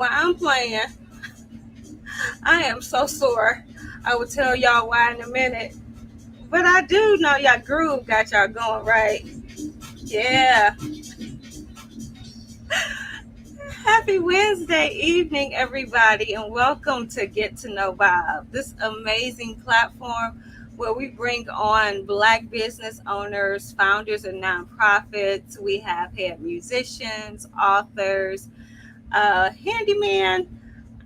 when I'm playing, I am so sore. I will tell y'all why in a minute. But I do know y'all groove got y'all going right. Yeah. Happy Wednesday evening, everybody, and welcome to Get to Know Bob, this amazing platform where we bring on Black business owners, founders of nonprofits. We have had musicians, authors, handyman.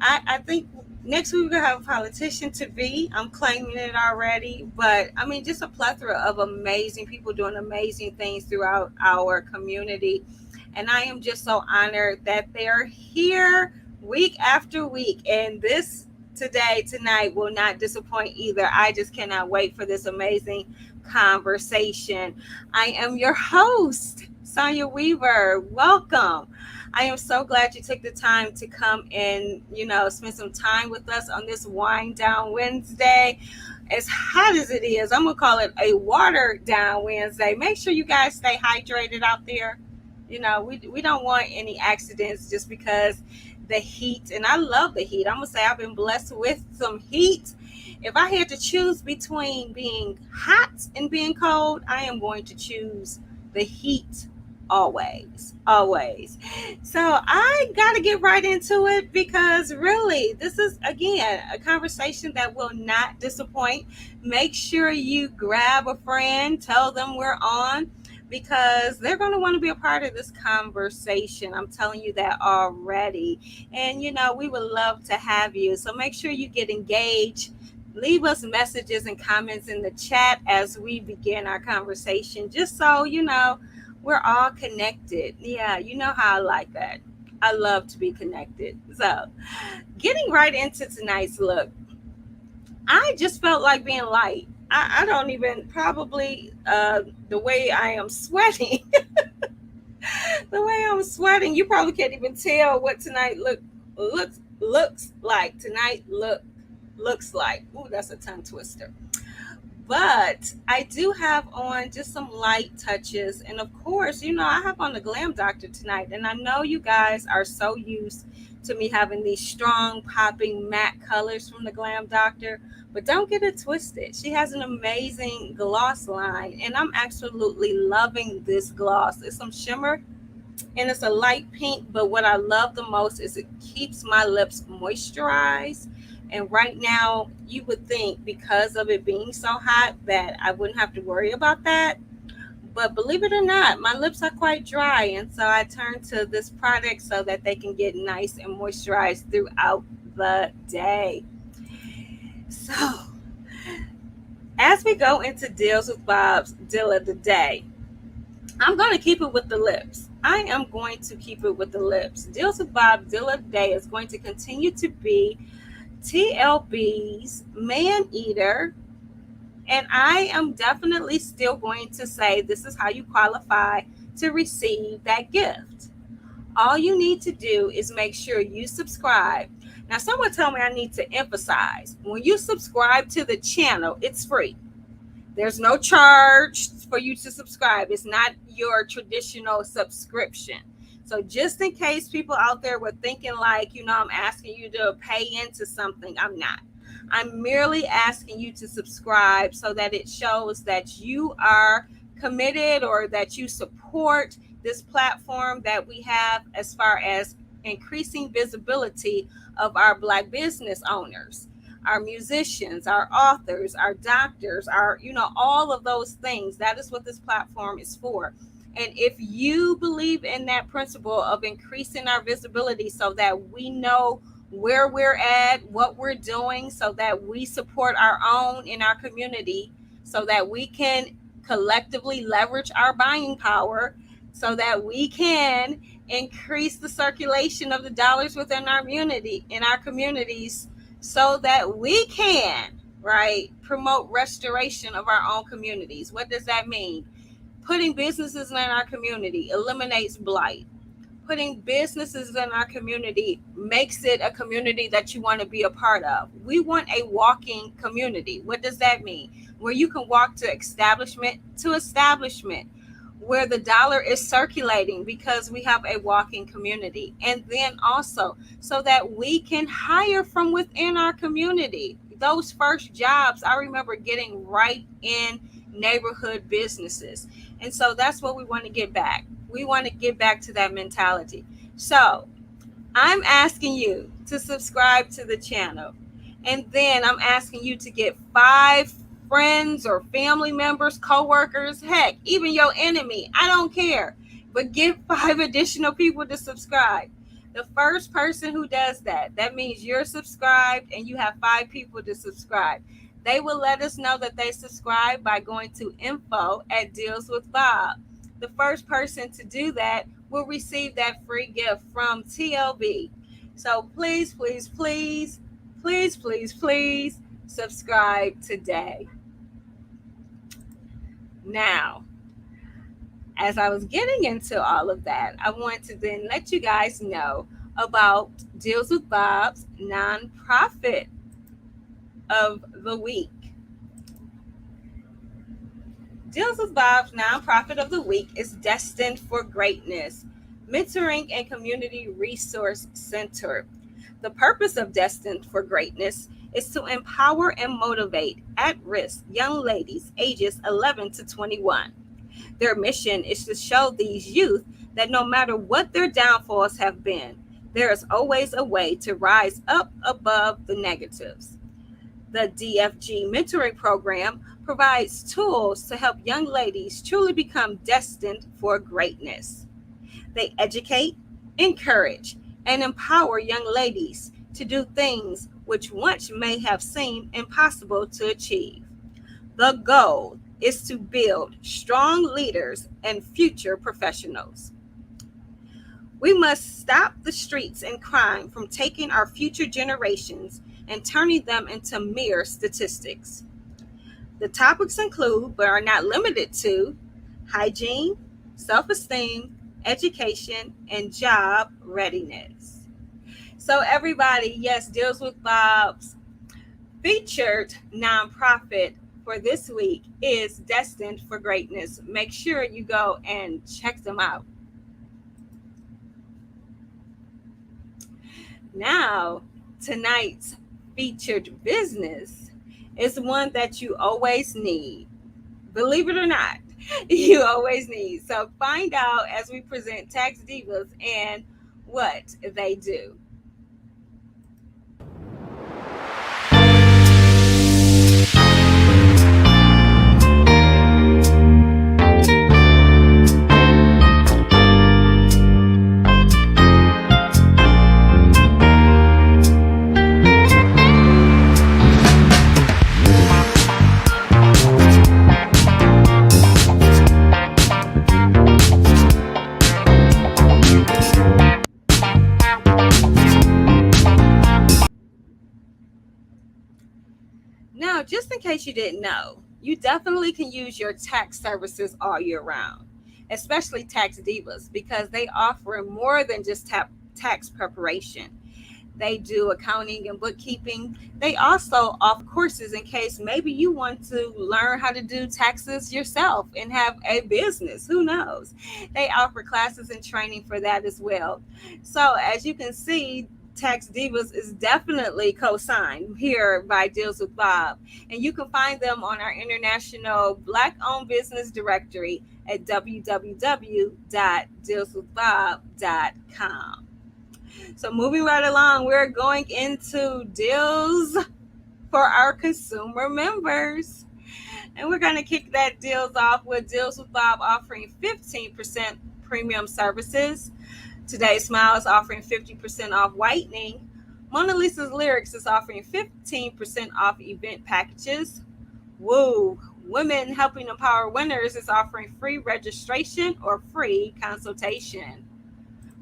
I think next week we're gonna have a politician to be. I'm claiming it already, but I mean, just a plethora of amazing people doing amazing things throughout our community. And I am just so honored that they're here week after week. And this tonight will not disappoint either. I just cannot wait for this amazing conversation. I am your host, Sonia Weaver. Welcome. I am so glad you took the time to come and, spend some time with us on this Wind Down Wednesday. As hot as it is, I'm going to call it a water down Wednesday. Make sure you guys stay hydrated out there. We don't want any accidents just because the heat, and I love the heat. I'm going to say I've been blessed with some heat. If I had to choose between being hot and being cold, I am going to choose the heat always. So I got to get right into it because really, this is, again, a conversation that will not disappoint. Make sure you grab a friend, tell them we're on, because they're going to want to be a part of this conversation. I'm telling you that already. And, we would love to have you. So make sure you get engaged. Leave us messages and comments in the chat as we begin our conversation, just so, we're all connected. Yeah, you know how I like that. I love to be connected. So getting right into tonight's look, I just felt like being light. I don't even probably the way I am sweating. The way I'm sweating, you probably can't even tell what tonight looks like. Tonight looks like. Ooh, that's a tongue twister. But I do have on just some light touches, and of course, I have on the Glam Doctor tonight, and I know you guys are so used to me having these strong popping matte colors from the Glam Doctor. But don't get it twisted. She has an amazing gloss line, and I'm absolutely loving this gloss. It's some shimmer, and it's a light pink, but what I love the most is it keeps my lips moisturized. And right now, you would think because of it being so hot that I wouldn't have to worry about that. But believe it or not, my lips are quite dry, and so I turn to this product so that they can get nice and moisturized throughout the day. So, as we go into Deals with Bob's Deal of the Day, I'm going to keep it with the lips. I am going to keep it with the lips. Deals with Bob Deal of the Day is going to continue to be TLB's Man Eater. And I am definitely still going to say this is how you qualify to receive that gift. All you need to do is make sure you subscribe. Now, someone told me I need to emphasize, when you subscribe to the channel, it's free. There's no charge for you to subscribe. It's not your traditional subscription. So just in case people out there were thinking like, I'm asking you to pay into something, I'm not. I'm merely asking you to subscribe so that it shows that you are committed or that you support this platform that we have as far as increasing visibility of our Black business owners, our musicians, our authors, our doctors, all of those things. That is what this platform is for. And if you believe in that principle of increasing our visibility so that we know where we're at, what we're doing, so that we support our own in our community, so that we can collectively leverage our buying power, so that we can increase the circulation of the dollars within our communities, so that we can, promote restoration of our own communities. What does that mean? Putting businesses in our community eliminates blight. Putting businesses in our community makes it a community that you want to be a part of. We want a walking community. What does that mean? Where you can walk to establishment to establishment. where the dollar is circulating because we have a walking community. And then also so that we can hire from within our community. Those first jobs, I remember getting right in neighborhood businesses. And so that's what we want to get back. We want to get back to that mentality. So I'm asking you to subscribe to the channel. And then I'm asking you to get 5 friends or family members, co-workers, heck, even your enemy. I don't care. But get 5 additional people to subscribe. The first person who does that, that means you're subscribed and you have 5 people to subscribe. They will let us know that they subscribe by going to info@dealswithbob. The first person to do that will receive that free gift from TLB. So please, please, please, please, please, please subscribe today. Now, as I was getting into all of that, I want to then let you guys know about Deals with Bob's nonprofit of the week. Deals with Bob's nonprofit of the week is Destined for Greatness, Mentoring and Community Resource Center. The purpose of Destined for Greatness is to empower and motivate at-risk young ladies ages 11 to 21. Their mission is to show these youth that no matter what their downfalls have been, there is always a way to rise up above the negatives. The DFG mentoring program provides tools to help young ladies truly become destined for greatness. They educate, encourage, and empower young ladies to do things which once may have seemed impossible to achieve. The goal is to build strong leaders and future professionals. We must stop the streets and crime from taking our future generations and turning them into mere statistics. The topics include, but are not limited to, hygiene, self-esteem, education, and job readiness. So everybody, yes, Deals with Bob's featured nonprofit for this week is Destined for Greatness. Make sure you go and check them out. Now, tonight's featured business is one that you always need. Believe it or not, you always need. So find out as we present Tax Divas and what they do. Now, just in case you didn't know, you definitely can use your tax services all year round, especially Tax Divas, because they offer more than just tax preparation. They do accounting and bookkeeping. They also offer courses in case maybe you want to learn how to do taxes yourself and have a business. Who knows? They offer classes and training for that as well. So, as you can see, Tax Divas is definitely co-signed here by Deals with Bob. And you can find them on our international Black-owned business directory at www.dealswithbob.com. So moving right along, we're going into deals for our consumer members. And we're going to kick that deals off with Deals with Bob offering 15% premium services. Today's Smile is offering 50% off whitening. Mona Lisa's Lyrics is offering 15% off event packages. Woo! Women Helping Empower Winners is offering free registration or free consultation.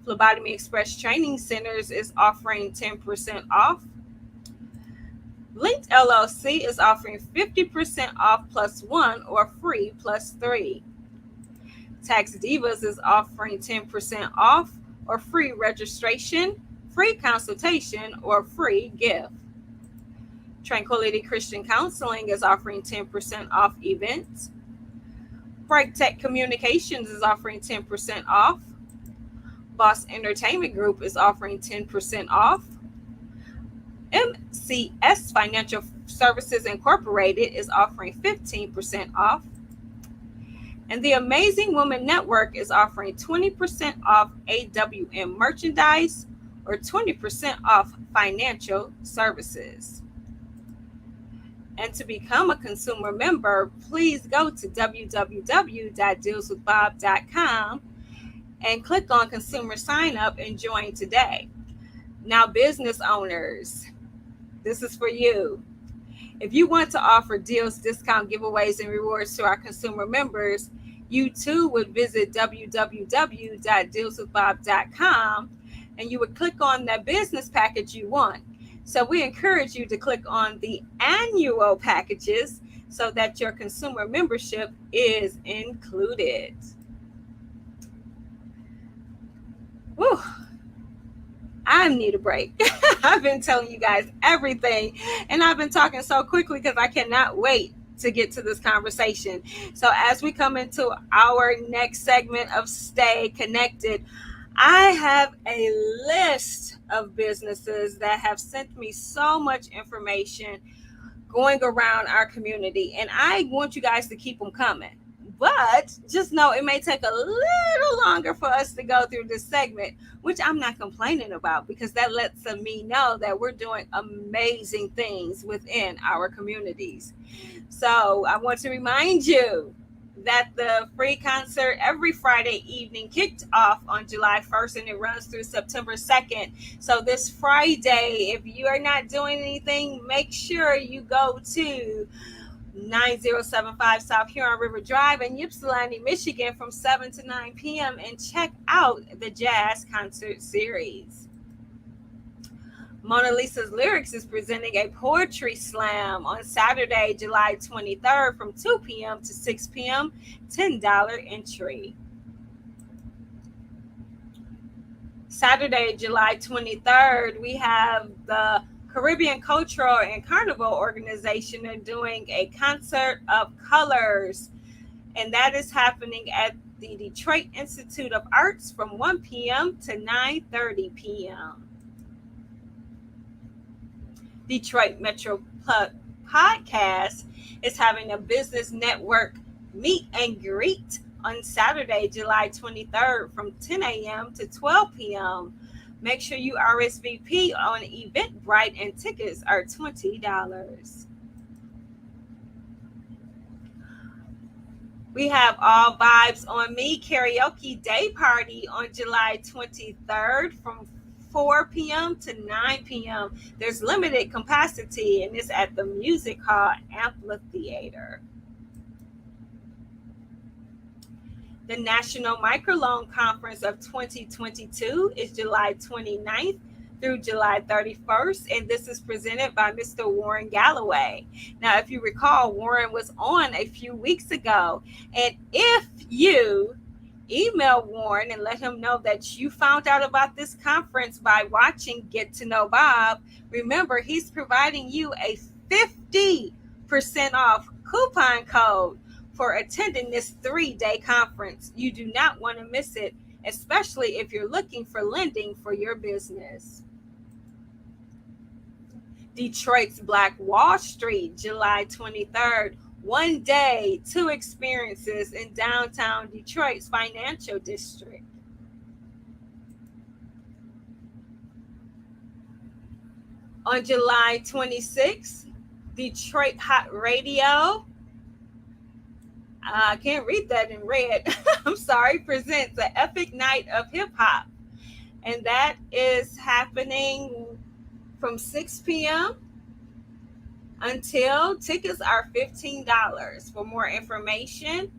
Phlebotomy Express Training Centers is offering 10% off. Linked LLC is offering 50% off plus 1 or free plus 3. Tax Divas is offering 10% off or free registration, free consultation, or free gift. Tranquility Christian Counseling is offering 10% off events. Break Tech Communications is offering 10% off. Boss Entertainment Group is offering 10% off. MCS Financial Services Incorporated is offering 15% off. And the Amazing Woman Network is offering 20% off AWM merchandise or 20% off financial services. And to become a consumer member, please go to www.dealswithbob.com and click on consumer sign up and join today. Now, business owners, this is for you. If you want to offer deals, discount giveaways, and rewards to our consumer members, you too would visit www.dealswithbob.com and you would click on that business package you want. So we encourage you to click on the annual packages so that your consumer membership is included. Whew. I need a break. I've been telling you guys everything, and I've been talking so quickly because I cannot wait to get to this conversation. So as we come into our next segment of Stay Connected, I have a list of businesses that have sent me so much information going around our community, and I want you guys to keep them coming. But just know it may take a little longer for us to go through this segment, which I'm not complaining about because that lets me know that we're doing amazing things within our communities. So I want to remind you that the free concert every Friday evening kicked off on July 1st and it runs through September 2nd. So this Friday, if you are not doing anything, make sure you go to 9075 South Huron River Drive in Ypsilanti, Michigan from 7 to 9 p.m. and check out the jazz concert series. Mona Lisa's Lyrics is presenting a poetry slam on Saturday, July 23rd from 2 p.m. to 6 p.m., $10 entry. Saturday, July 23rd, we have the Caribbean Cultural and Carnival Organization are doing a concert of colors, and that is happening at the Detroit Institute of Arts from 1 p.m. to 9:30 p.m. Detroit Metro Podcast is having a business network meet and greet on Saturday, July 23rd from 10 a.m. to 12 p.m. Make sure you RSVP on Eventbrite and tickets are $20. We have All Vibes on Me Karaoke Day Party on July 23rd from 4 p.m. to 9 p.m. There's limited capacity and it's at the Music Hall Amphitheater. The National Microloan Conference of 2022 is July 29th through July 31st, and this is presented by Mr. Warren Galloway. Now, if you recall, Warren was on a few weeks ago, and if you email Warren and let him know that you found out about this conference by watching Get to Know Bob, remember, he's providing you a 50% off coupon code for attending this 3-day conference. You do not want to miss it, especially if you're looking for lending for your business. Detroit's Black Wall Street, July 23rd. 1 day, 2 experiences in downtown Detroit's financial district. On July 26th, Detroit Hot Radio, I can't read that in red. I'm sorry, presents an epic night of hip hop. And that is happening from 6 p.m. until tickets are $15. For more information,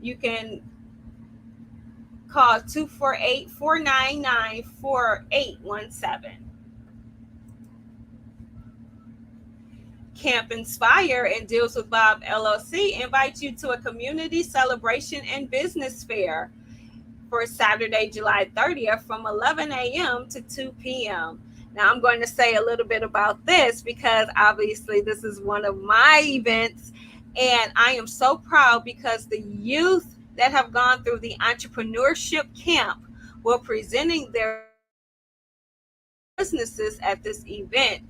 you can call 248-499-4817. Camp Inspire and Deals with Bob LLC invite you to a community celebration and business fair for Saturday, July 30th from 11 a.m. to 2 p.m. Now, I'm going to say a little bit about this because obviously this is one of my events And I am so proud because the youth that have gone through the entrepreneurship camp were presenting their businesses at this event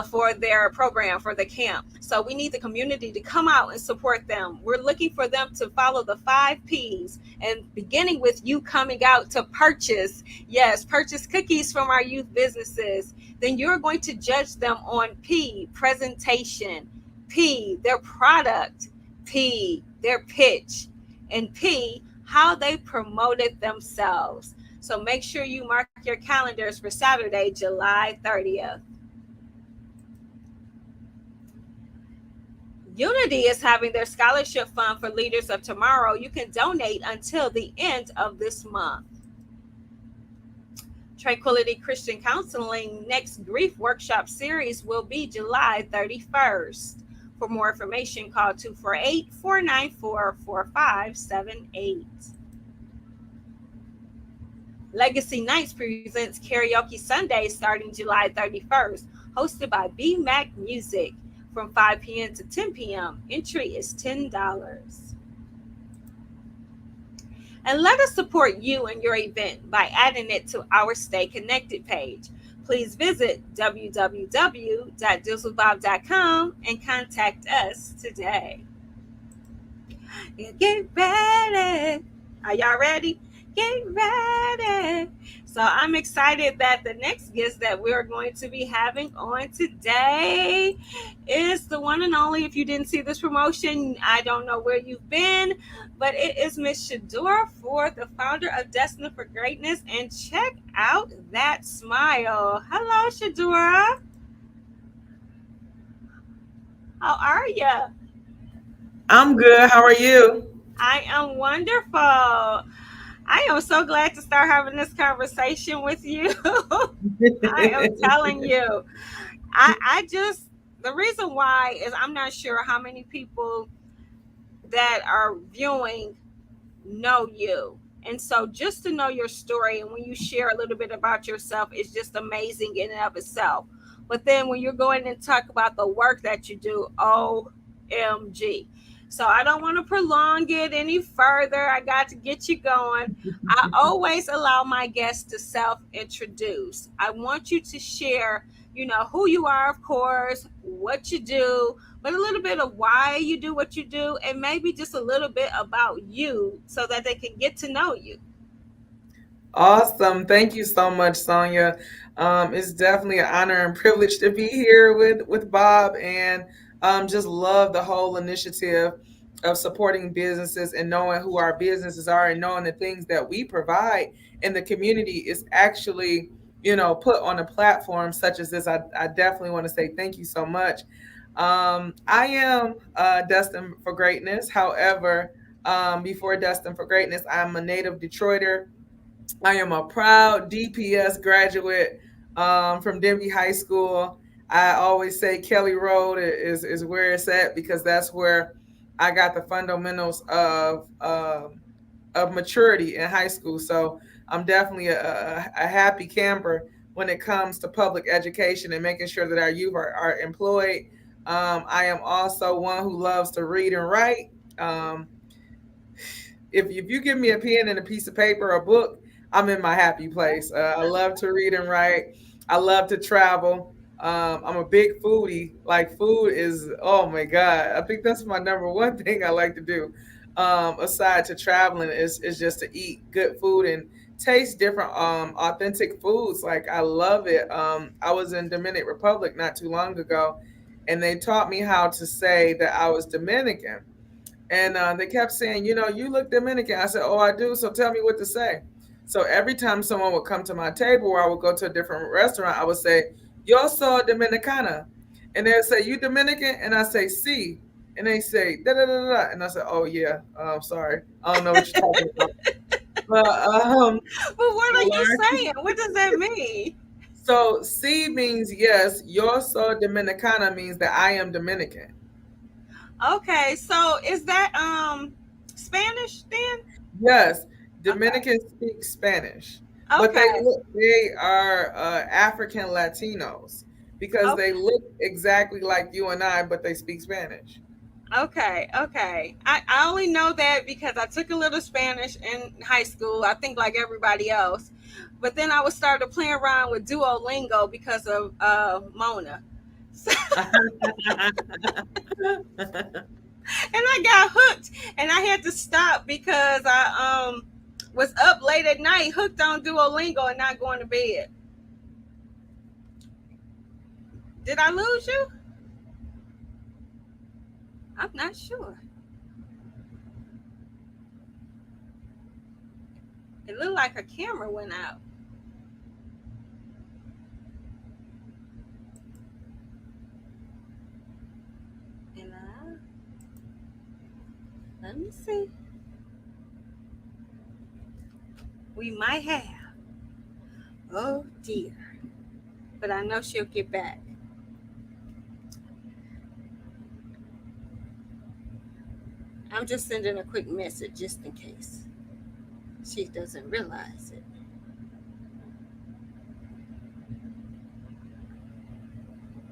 for their program for the camp. So we need the community to come out and support them. We're looking for them to follow the 5 P's, and beginning with you coming out to purchase, yes, purchase cookies from our youth businesses. Then you're going to judge them on P, presentation, P, their product, P, their pitch, and P, how they promoted themselves. So make sure you mark your calendars for Saturday, July 30th. Unity is having their scholarship fund for Leaders of Tomorrow. You can donate until the end of this month. Tranquility Christian Counseling next grief workshop series will be July 31st. For more information, call 248 494 4578. Legacy Nights presents Karaoke Sunday starting July 31st, hosted by B Mac Music from 5 p.m. to 10 p.m. Entry is $10. And let us support you and your event by adding it to our Stay Connected page. Please visit www.dealswithbob.com and contact us today. Get ready. Are y'all ready? Get ready. So I'm excited that the next guest that we're going to be having on today is the one and only. If you didn't see this promotion, I don't know where you've been, but it is Miss Shadora Ford, the founder of Destined for Greatness. And check out that smile. Hello, Shadora. How are you? I'm good. How are you? I am wonderful. I am so glad to start having this conversation with you. I am telling you, I just, the reason why is I'm not sure how many people that are viewing know you. And so just to know your story and when you share a little bit about yourself is just amazing in and of itself. But then when you're going and talk about the work that you do, OMG. So I don't want to prolong it any further. I got to get you going. I always allow my guests to self introduce. I want you to share, who you are, of course, what you do, but a little bit of why you do what you do, and maybe just a little bit about you so that they can get to know you. Awesome. Thank you so much, Sonia. It's definitely an honor and privilege to be here with Bob, and just love the whole initiative of supporting businesses and knowing who our businesses are and knowing the things that we provide in the community is actually, put on a platform such as this. I definitely want to say thank you so much. I am destined for greatness. However, before Destined for Greatness, I'm a native Detroiter. I am a proud DPS graduate from Denby High School. I always say Kelly Road is where it's at because that's where I got the fundamentals of maturity in high school. So I'm definitely a happy camper when it comes to public education and making sure that our youth are employed. I am also one who loves to read and write. Um, if you give me a pen and a piece of paper or a book, I'm in my happy place. I love to read and write. I love to travel. I'm a big foodie. Like food is, oh my God. I think that's my number one thing I like to do. Aside to traveling is just to eat good food and taste different authentic foods. Like I love it. I was in Dominican Republic not too long ago, and they taught me how to say that I was Dominican. And they kept saying, you look Dominican. I said, oh, I do. So tell me what to say. So every time someone would come to my table or I would go to a different restaurant, I would say, yo soy Dominicana. And they'd say, you Dominican? And I say, si. And they say, da da da da. And I said, oh, yeah, sorry. I don't know what you're talking about. But But what I are you learned. saying? What does that mean? So si means yes. Yo soy Dominicana means that I am Dominican. Okay, so is that Spanish then? Yes, Okay. Dominicans speak Spanish, but Okay. they are African Latinos because Okay. they look exactly like you and I, but they speak Spanish. Okay, okay. I only know that because I took a little Spanish in high school, I think like everybody else. But then I was started playing around with Duolingo because of Mona. So, and I got hooked and I had to stop because I was up late at night hooked on Duolingo and not going to bed. Did I lose you? I'm not sure. It looked like a camera went out. And let me see. We might have. Oh dear. But I know she'll get back. I'm just sending a quick message just in case she doesn't realize it.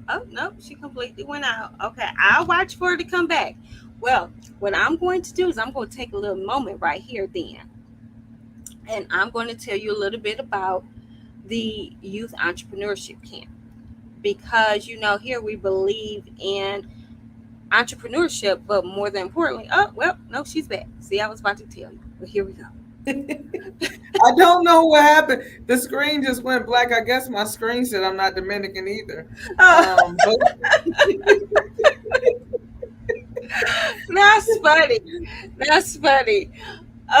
Oh, no, she completely went out. Okay, I'll watch for her to come back. Well, what I'm going to do is I'm going to take a little moment right here then. And I'm going to tell you a little bit about the youth entrepreneurship camp. Because, here we believe in entrepreneurship, but more than importantly, oh, well, no, she's back. See, I was about to tell you. But here we go. I don't know what happened. The screen just went black. I guess my screen said I'm not Dominican either. Oh, But that's funny. That's funny.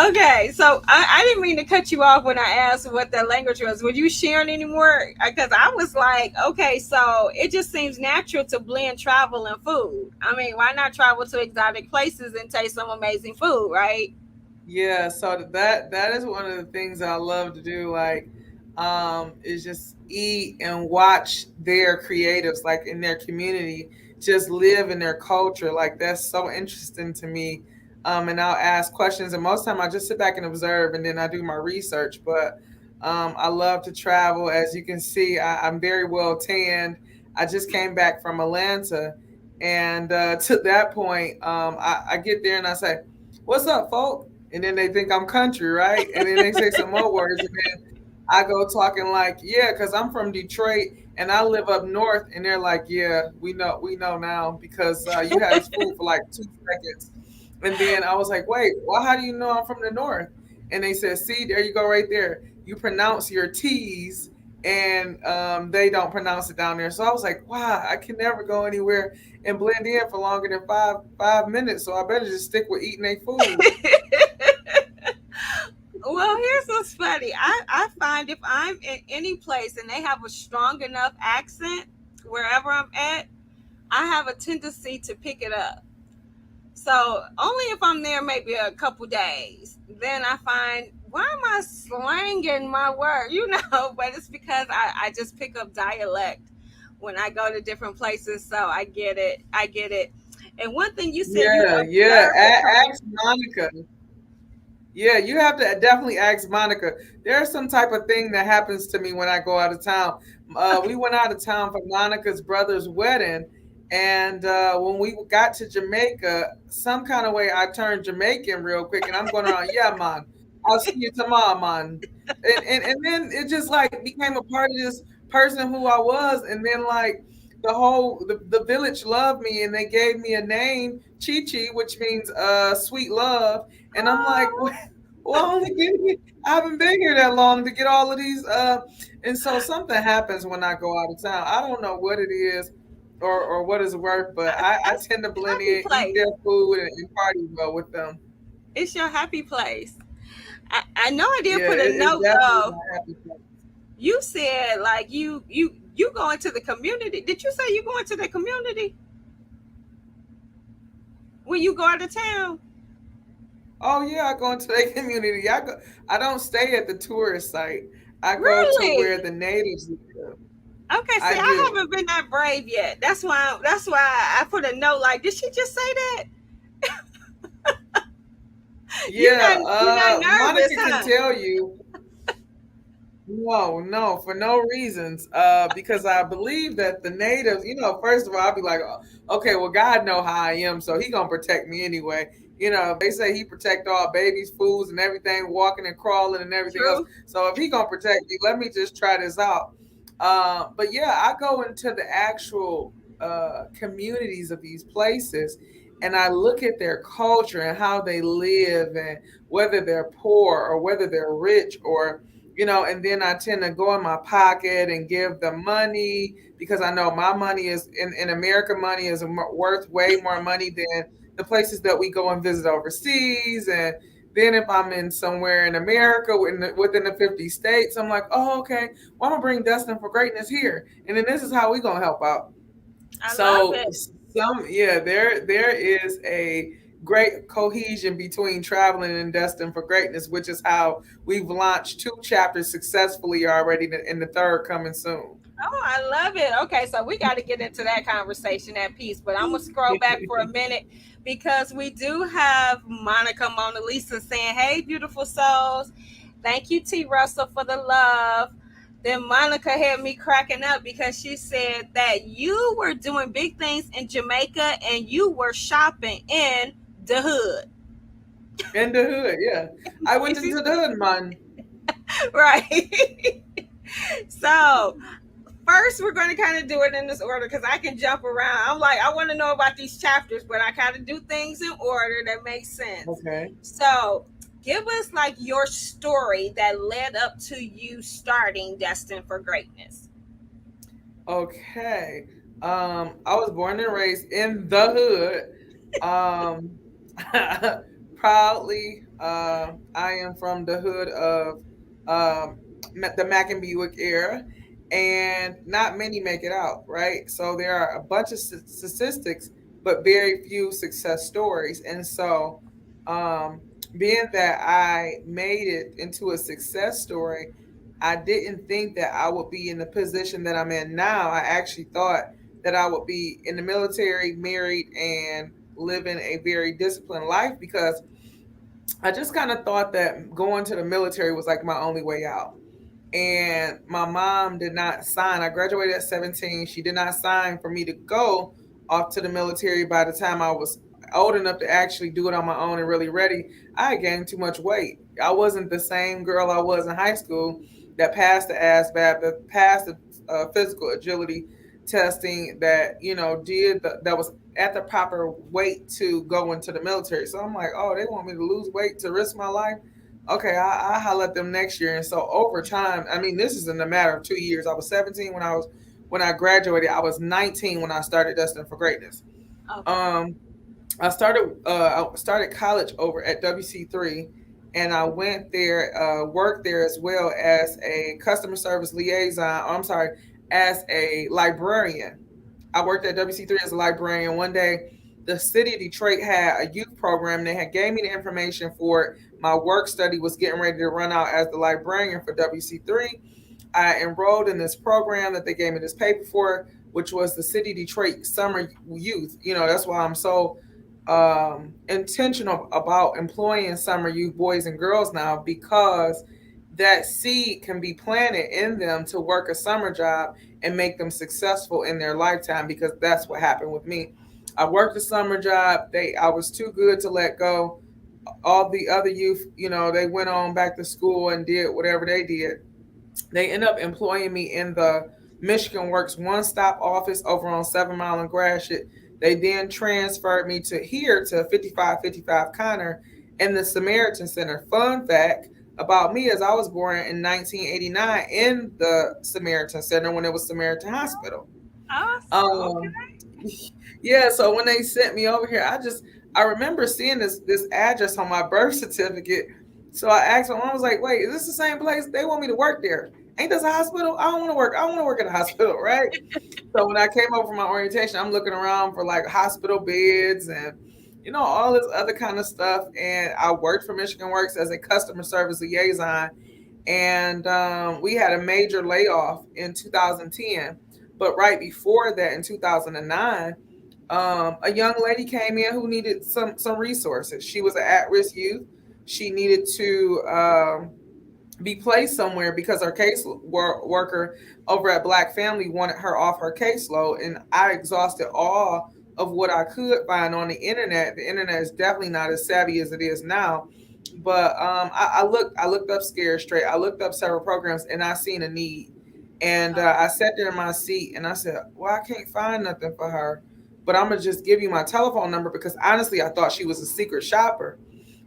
Okay, so I didn't mean to cut you off when I asked what that language was. Were you sharing anymore? Because I was like, okay, so it just seems natural to blend travel and food. I mean, why not travel to exotic places and taste some amazing food, right? yeah, so that is one of the things I love to do. Like, is just eat and watch their creatives, like in their community, just live in their culture. Like that's so interesting to me. And I'll ask questions, and most of the time I just sit back and observe, and then I do my research. But I love to travel. As you can see, I'm very well tanned. I just came back from Atlanta, and to that point, I get there and I say, "What's up, folk?" And then they think I'm country, right? And then they say some more words, and then I go talking like, yeah, because I'm from Detroit and I live up north, and they're like, yeah, we know now because you had us fooled for like 2 seconds, and then I was like, wait, well, how do you know I'm from the north? And they said, see, there you go, right there. You pronounce your T's, and they don't pronounce it down there. So I was like, wow, I can never go anywhere and blend in for longer than five minutes. So I better just stick with eating their food. Well, here's what's funny. I find if I'm in any place and they have a strong enough accent, wherever I'm at, I have a tendency to pick it up. So only if I'm there maybe a couple days, then I find why am I slanging my word? But it's because I just pick up dialect when I go to different places. So I get it. I get it. And one thing you said you Yeah, yeah. observe the Ask Monica. Yeah, you have to definitely ask Monica. There's some type of thing that happens to me when I go out of town. We went out of town for Monica's brother's wedding, and when we got to Jamaica, some kind of way I turned Jamaican real quick, and I'm going around, yeah, man, I'll see you tomorrow, man. And then it just like became a part of this person who I was, and then like the village loved me, and they gave me a name, Chi Chi, which means sweet love, and I'm like, oh, well, I only been here, I haven't been here that long to get all of these. And so something happens when I go out of town. I don't know what it is or what it's worth, but I that's tend to a blend happy in, eat place. their food, and party well with them. It's your happy place. I know I did Yeah, put a it's note definitely though. my happy place. You said like you go into the community. Did you say you go into the community when you go out of town? Oh yeah, I go into the community. I don't stay at the tourist site. I go to where Really? the natives live. Okay, see, I I do. haven't been that brave yet. That's why I put a note like, did she just say that? Yeah, You're not nervous, Monica can huh? tell you. No, no, for no reasons. Because I believe that the natives, first of all, I'll be like, "Oh, okay, well, God know how I am, so He gonna protect me anyway." They say He protect all babies, fools, and everything, walking and crawling and everything else. True. So if He gonna protect me, let me just try this out. But yeah, I go into the actual communities of these places, and I look at their culture and how they live, and whether they're poor or whether they're rich, or and then I tend to go in my pocket and give them money because I know my money is in America. Money is worth way more money than the places that we go and visit overseas. And then if I'm in somewhere in America within the 50 states, I'm like, oh, okay, well, I'm gonna bring Destin for Greatness here, and then this is how we gonna help out. I love So it. yeah, there is a great cohesion between traveling and destined for greatness, which is how we've launched 2 chapters successfully already, and the third coming soon. Oh, I love it. Okay, so we got to get into that conversation, that piece. But I'm gonna scroll back for a minute because we do have Monica Mona Lisa saying, "Hey, beautiful souls. Thank you, T. Russell, for the love." Then Monica had me cracking up because she said that you were doing big things in Jamaica and you were shopping in the hood. In the hood, yeah. I went And into she's the hood, man. right. So first we're going to kind of do it in this order because I can jump around. I'm like, I want to know about these chapters, but I kind of do things in order that makes sense. Okay. So give us like your story that led up to you starting Destined for Greatness. Okay. I was born and raised in the hood. Proudly, I am from the hood of the Mac and Buick era, and not many make it out, right? So there are a bunch of statistics, but very few success stories. And so, um, being that I made it into a success story, I didn't think that I would be in the position that I'm in now. I actually thought that I would be in the military, married, and living a very disciplined life, because I just kind of thought that going to the military was like my only way out. And my mom did not sign. I graduated at 17. She did not sign for me to go off to the military. By the time I was old enough to actually do it on my own and really ready, I had gained too much weight. I wasn't the same girl I was in high school that passed the ASVAB, that passed the physical agility testing, that that was at the proper weight to go into the military. So I'm like, oh, they want me to lose weight to risk my life. Okay, I'll holler at them next year. And so over time, I mean, this is in a matter of 2 years. I was 17 when I graduated. I was 19 when I started Destined for Greatness. Okay. Um, I started college over at WC3, and I went there, worked there as well as a customer service liaison. I'm sorry, as a librarian. I worked at WC3 as a librarian. One day, the city of Detroit had a youth program. They had gave me the information for it. My work study was getting ready to run out as the librarian for WC3. I enrolled in this program that they gave me this paper for, which was the City of Detroit Summer Youth. That's why I'm so intentional about employing summer youth boys and girls now, because that seed can be planted in them to work a summer job and make them successful in their lifetime, because that's what happened with me. I worked a summer job. I was too good to let go. All the other youth, they went on back to school and did whatever they did. They end up employing me in the Michigan Works one stop office over on 7 Mile and Gratiot. They then transferred me to here to 5555 Connor in the Samaritan Center. Fun fact about me is I was born in 1989 in the Samaritan Center when it was Samaritan Hospital. Awesome. Um, Okay. yeah, so when they sent me over here, I remember seeing this address on my birth certificate. So I asked my mom, I was like, "Wait, is this the same place? They want me to work there? Ain't this a hospital? I don't want to work. I don't want to work at a hospital, right?" So when I came over for my orientation, I'm looking around for like hospital beds and all this other kind of stuff. And I worked for Michigan Works as a customer service liaison, and we had a major layoff in 2010. But right before that, in 2009, a young lady came in who needed some resources. She was an at risk youth. She needed to be placed somewhere because her worker over at Black Family wanted her off her caseload, and I exhausted all of what I could find on the internet. The internet is definitely not as savvy as it is now, but I looked up Scare Straight. I looked up several programs, and I seen a need, and I sat there in my seat, and I said, "Well, I can't find nothing for her, but I'm gonna just give you my telephone number because honestly, I thought she was a secret shopper."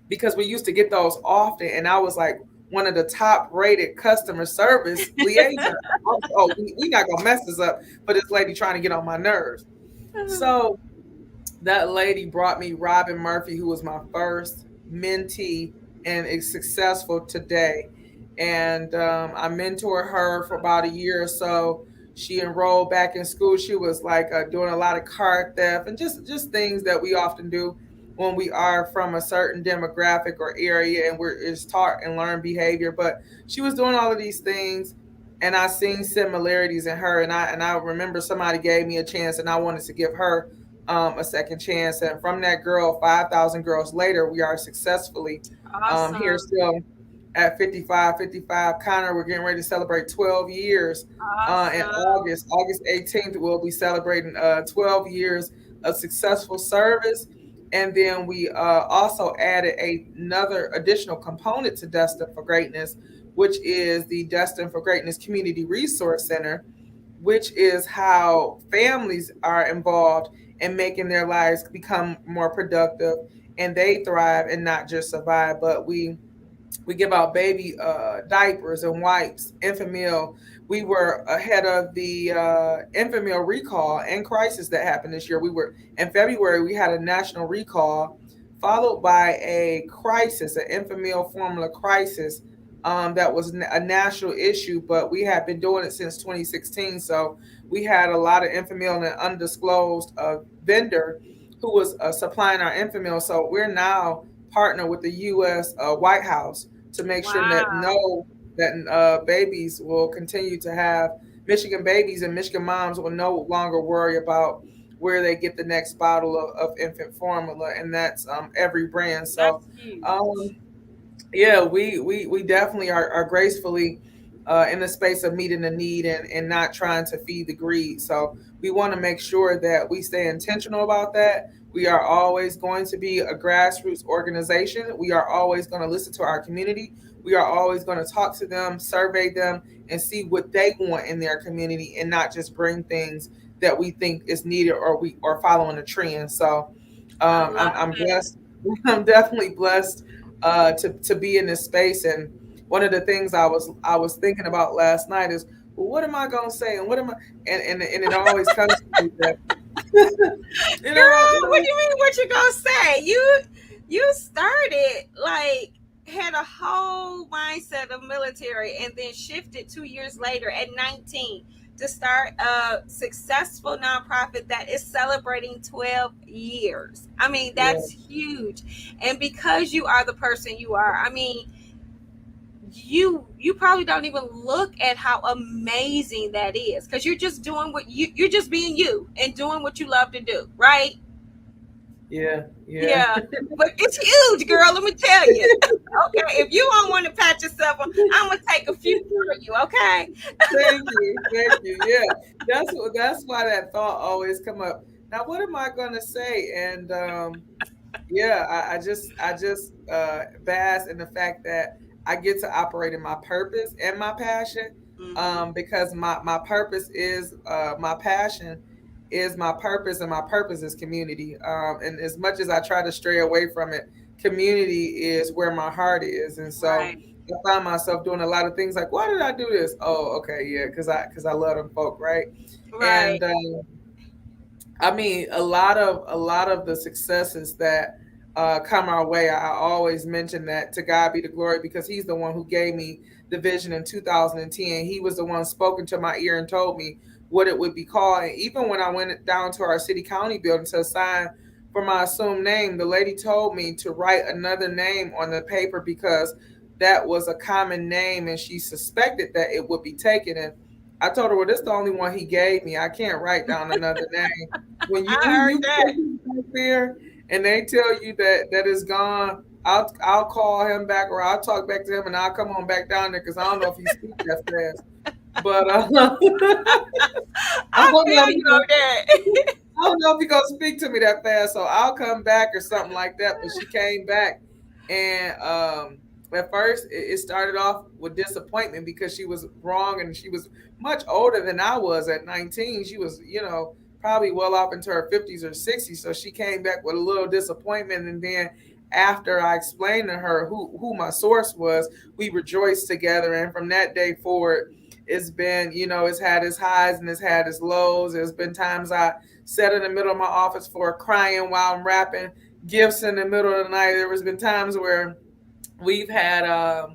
Because we used to get those often, and I was like one of the top rated customer service liaisons. Oh, we not gonna mess this up for this lady trying to get on my nerves. So that lady brought me Robin Murphy, who was my first mentee and is successful today. And I mentored her for about a year or so. She enrolled back in school. She was like doing a lot of card theft and just things that we often do when we are from a certain demographic or area and we're is taught and learned behavior. But she was doing all of these things, and I seen similarities in her. And I remember somebody gave me a chance, and I wanted to give her a second chance. And from that girl, 5,000 girls later, we are successfully here Awesome. still at 55. Connor, we're getting ready to celebrate 12 years in Awesome. August. August 18th, we'll be celebrating 12 years of successful service. And then we also added another additional component to Destined for Greatness, which is the Destined for Greatness Community Resource Center, which is how families are involved in making their lives become more productive and they thrive and not just survive. But we give out baby diapers and wipes, infant meal. We were ahead of the infant meal recall and crisis that happened this year. We were in February. We had a national recall, followed by a crisis, an infant meal formula crisis. That was a national issue, but we had been doing it since 2016. So we had a lot of infant meal and an undisclosed vendor who was supplying our infant meal. So we're now partner with the U.S. White House to make sure that Wow. babies will continue to have Michigan babies, and Michigan moms will no longer worry about where they get the next bottle of infant formula, and that's every brand. So That's um, huge. yeah, we definitely are gracefully in the space of meeting the need and not trying to feed the greed. So we want to make sure that we stay intentional about that. We are always going to be a grassroots organization. We are always going to listen to our community. We are always going to talk to them, survey them, and see what they want in their community, and not just bring things that we think is needed or we or following a trend. So I love I'm it. blessed. I'm definitely blessed to be in this space. And one of the things I was thinking about last night is, well, what am I gonna say, and what am I, and it always comes to me that Girl, what do you mean what you gonna say? You started like had a whole mindset of military and then shifted 2 years later at 19 to start a successful nonprofit that is celebrating 12 years. I mean, yeah, that's huge. And because you are the person you are, I mean, you probably don't even look at how amazing that is because you're just doing what you're just being you and doing what you love to do, right? yeah, yeah. Yeah, but it's huge, girl. Let me tell you. Okay, if you don't want to pat yourself on, I'm gonna take a few for you. Okay. Thank you, thank you. Yeah, that's why that thought always come up. Now, what am I gonna say? And yeah, I just bask in the fact that I get to operate in my purpose and my passion, Mm-hmm. because my purpose is my passion is my purpose, and my purpose is community. And as much as I try to stray away from it, community is where my heart is. And so Right. I find myself doing a lot of things like, why did I do this? Oh, okay, yeah, because I love them folk, right? Right. And I mean, a lot of the successes that come our way, I always mention that to God be the glory, because He's the one who gave me the vision in 2010. He was the one spoken to my ear and told me what it would be called. And even when I went down to our city county building to sign for my assumed name, the lady told me to write another name on the paper because that was a common name, and she suspected that it would be taken. And I told her, well, this is the only one he gave me. I can't write down another name when you I when heard you that. put me back there and they tell you that it's gone, I'll call him back or I'll talk back to him and I'll come on back down there because I don't know if he speaks that fast. But I I don't know feel if you he over gonna, there. I don't know if he gonna speak to me that fast, so I'll come back or something like that. But she came back, and at first it started off with disappointment because she was wrong and she was much older than I was at 19. She was, probably well off into her 50s or 60s. So she came back with a little disappointment, and then after I explained to her who my source was, we rejoiced together, and from that day forward it's been, it's had its highs and it's had its lows. There's been times I sat in the middle of my office for crying while I'm wrapping gifts in the middle of the night. There has been times where we've had uh,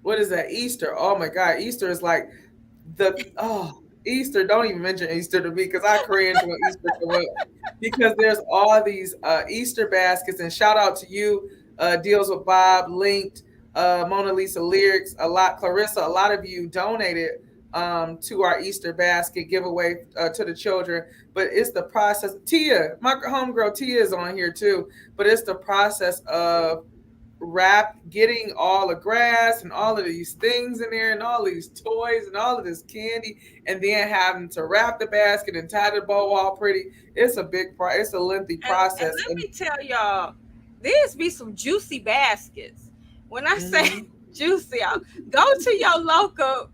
what is that, Easter? Oh my God, Easter is like Easter. Don't even mention Easter to me because I cringe when Easter come up because there's all these Easter baskets, and shout out to you, Deals with Bob, Linked, Mona Lisa Lyrics, a lot, Clarissa, a lot of you donated to our Easter basket giveaway to the children. But it's the process. Tia, my homegirl Tia is on here too. But it's the process of getting all the grass and all of these things in there and all these toys and all of this candy, and then having to wrap the basket and tie the bow all pretty. It's a it's a lengthy And process. let And me tell y'all, there's be some juicy baskets. When I say mhm. juicy, y'all, go to your local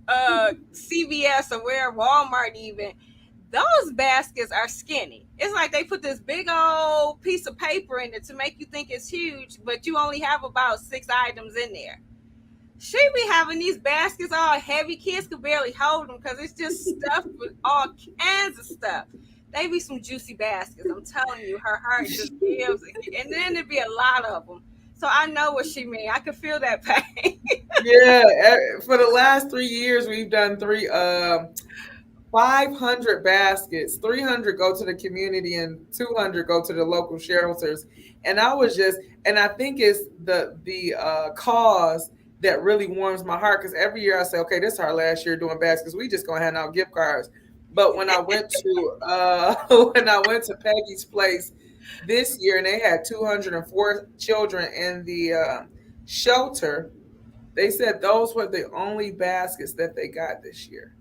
CVS or where Walmart even. Those baskets are skinny. It's like they put this big old piece of paper in it to make you think it's huge, but you only have about 6 items in there. She be having these baskets all heavy. Kids could barely hold them because it's just stuffed with all kinds of stuff. They be some juicy baskets. I'm telling you, her heart just gives, and then there'd be a lot of them. So I know what she mean. I could feel that pain. Yeah, for the last 3 years we've done 500 baskets. 300 go to the community and 200 go to the local shelters. And I was just, and I think it's the cause that really warms my heart because every year I say, okay, this is our last year doing baskets. We just gonna hand out gift cards. But when I went to when I went to Peggy's place this year and they had 204 children in the shelter, they said those were the only baskets that they got this year.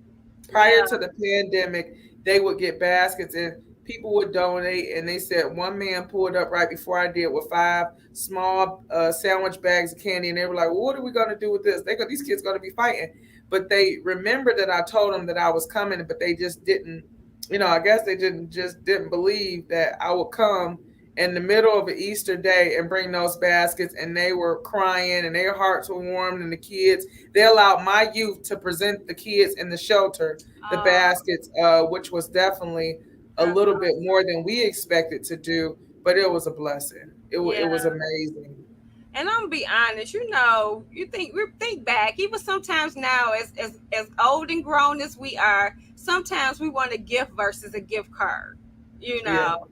Prior Yeah. to the pandemic, they would get baskets and people would donate. And they said one man pulled up right before I did with 5 small sandwich bags of candy, and they were like, well, "What are we gonna do with this? These kids gonna be fighting." But they remembered that I told them that I was coming, but they just didn't. I guess they didn't believe that I would come in the middle of an Easter day and bring those baskets. And they were crying, and their hearts were warmed, and the kids, they allowed my youth to present the kids in the shelter the Oh, baskets, which was definitely a that's little bit more awesome. than we expected to do, but it was a blessing. It was Yeah. amazing. And I'm gonna be honest, we think back, even sometimes now as old and grown as we are, sometimes we want a gift versus a gift card, you Yeah, know,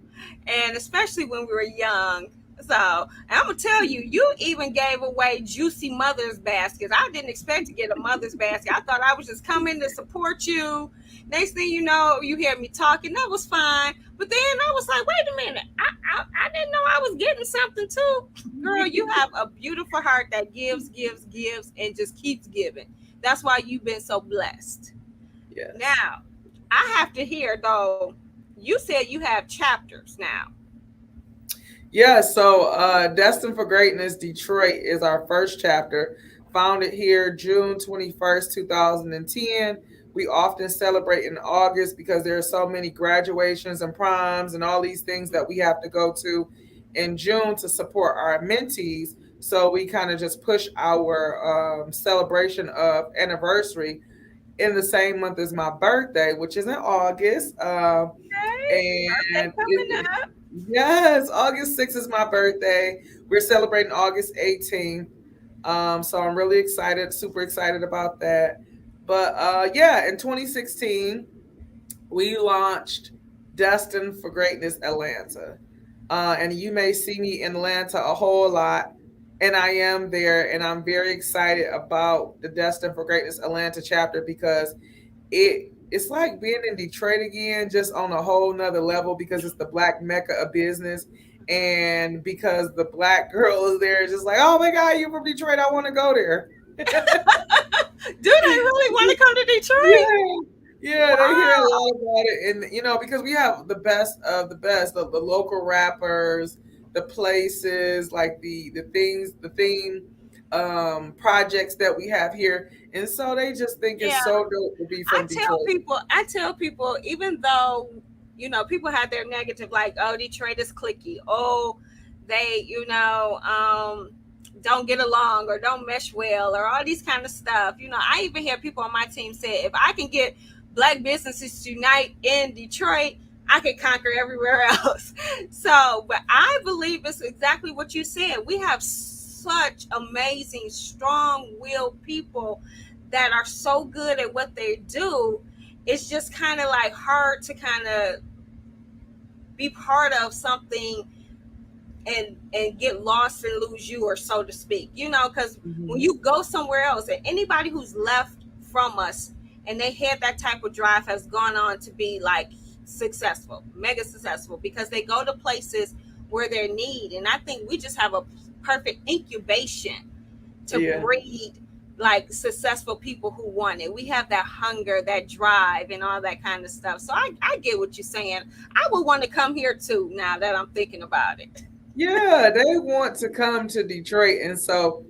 and especially when we were young. So I'm gonna tell you, you even gave away juicy mother's baskets. I didn't expect to get a mother's basket. I thought I was just coming to support you. Next thing you know, you hear me talking. That was fine, but then I was like, wait a minute, I didn't know I was getting something too. Girl, you have a beautiful heart that gives, gives, gives, and just keeps giving. That's why you've been so blessed. yes. Now, I have to hear though. You said you have chapters now. Yeah, so Destined for Greatness Detroit is our first chapter. Founded here June 21st, 2010. We often celebrate in August because there are so many graduations and proms and all these things that we have to go to in June to support our mentees. So we kind of just push our celebration of anniversary in the same month as my birthday, which is in August. Okay, birthday And coming up. yes, August 6th is my birthday. We're celebrating August 18th. So I'm really excited, super excited about that. But yeah, in 2016, we launched Destined for Greatness Atlanta. And you may see me in Atlanta a whole lot. And I am there, and I'm very excited about the Destined for Greatness Atlanta chapter because it it's like being in Detroit again, just on a whole nother level because it's the black mecca of business. And because the black girl is there, it's just like, oh my God, you're from Detroit. I want to go there. Do they really want to come to Detroit? Yeah. Yeah, they hear a Wow. lot about it. And, because we have the best of the best, the local rappers, the places, like the things, the theme projects that we have here. And so they just think Yeah. it's so dope to be I from tell Detroit. people, I tell people, even though, people have their negative, like, oh, Detroit is clicky. Oh, they, don't get along or don't mesh well or all these kind of stuff. I even hear people on my team say, if I can get black businesses to unite in Detroit, I could conquer everywhere else. So, but I believe it's exactly what you said. We have such amazing, strong willed people that are so good at what they do. It's just kind of like hard to kind of be part of something and get lost and lose you, or so to speak, because when Hmm. you go somewhere else, and anybody who's left from us and they had that type of drive has gone on to be like successful, mega successful, because they go to places where they're need. And I think we just have a perfect incubation to Yeah. breed like successful people who want it. We have that hunger, that drive, and all that kind of stuff. So I get what you're saying. I would want to come here too now that I'm thinking about it. Yeah, they want to come to Detroit. And so,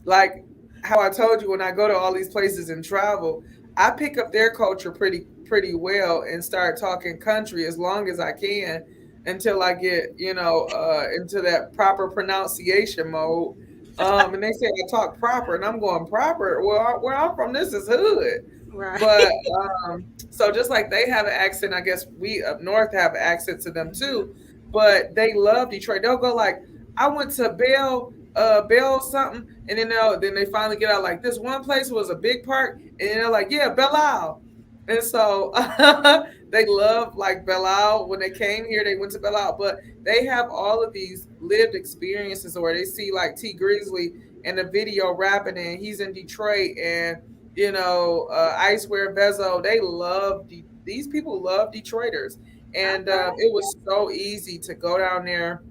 like how I told you, when I go to all these places and travel, I pick up their culture pretty well and start talking country as long as I can until I get, into that proper pronunciation mode. And they say I talk proper, and I'm going proper. Well, where I'm from, this is hood. But Right. so just like they have an accent, I guess we up north have an accent to them too. But they love Detroit. They'll go like, I went to Bell something, and then they finally get out like this one place was a big park, and then they're like, yeah, Belle Isle. And so they love like Belle Isle. When they came here, they went to Belle Isle, but they have all of these lived experiences where they see like T Grizzly in the video rapping, and he's in Detroit, and Ice Wear Bezo. They love these people love Detroiters, and Okay. it was so easy to go down there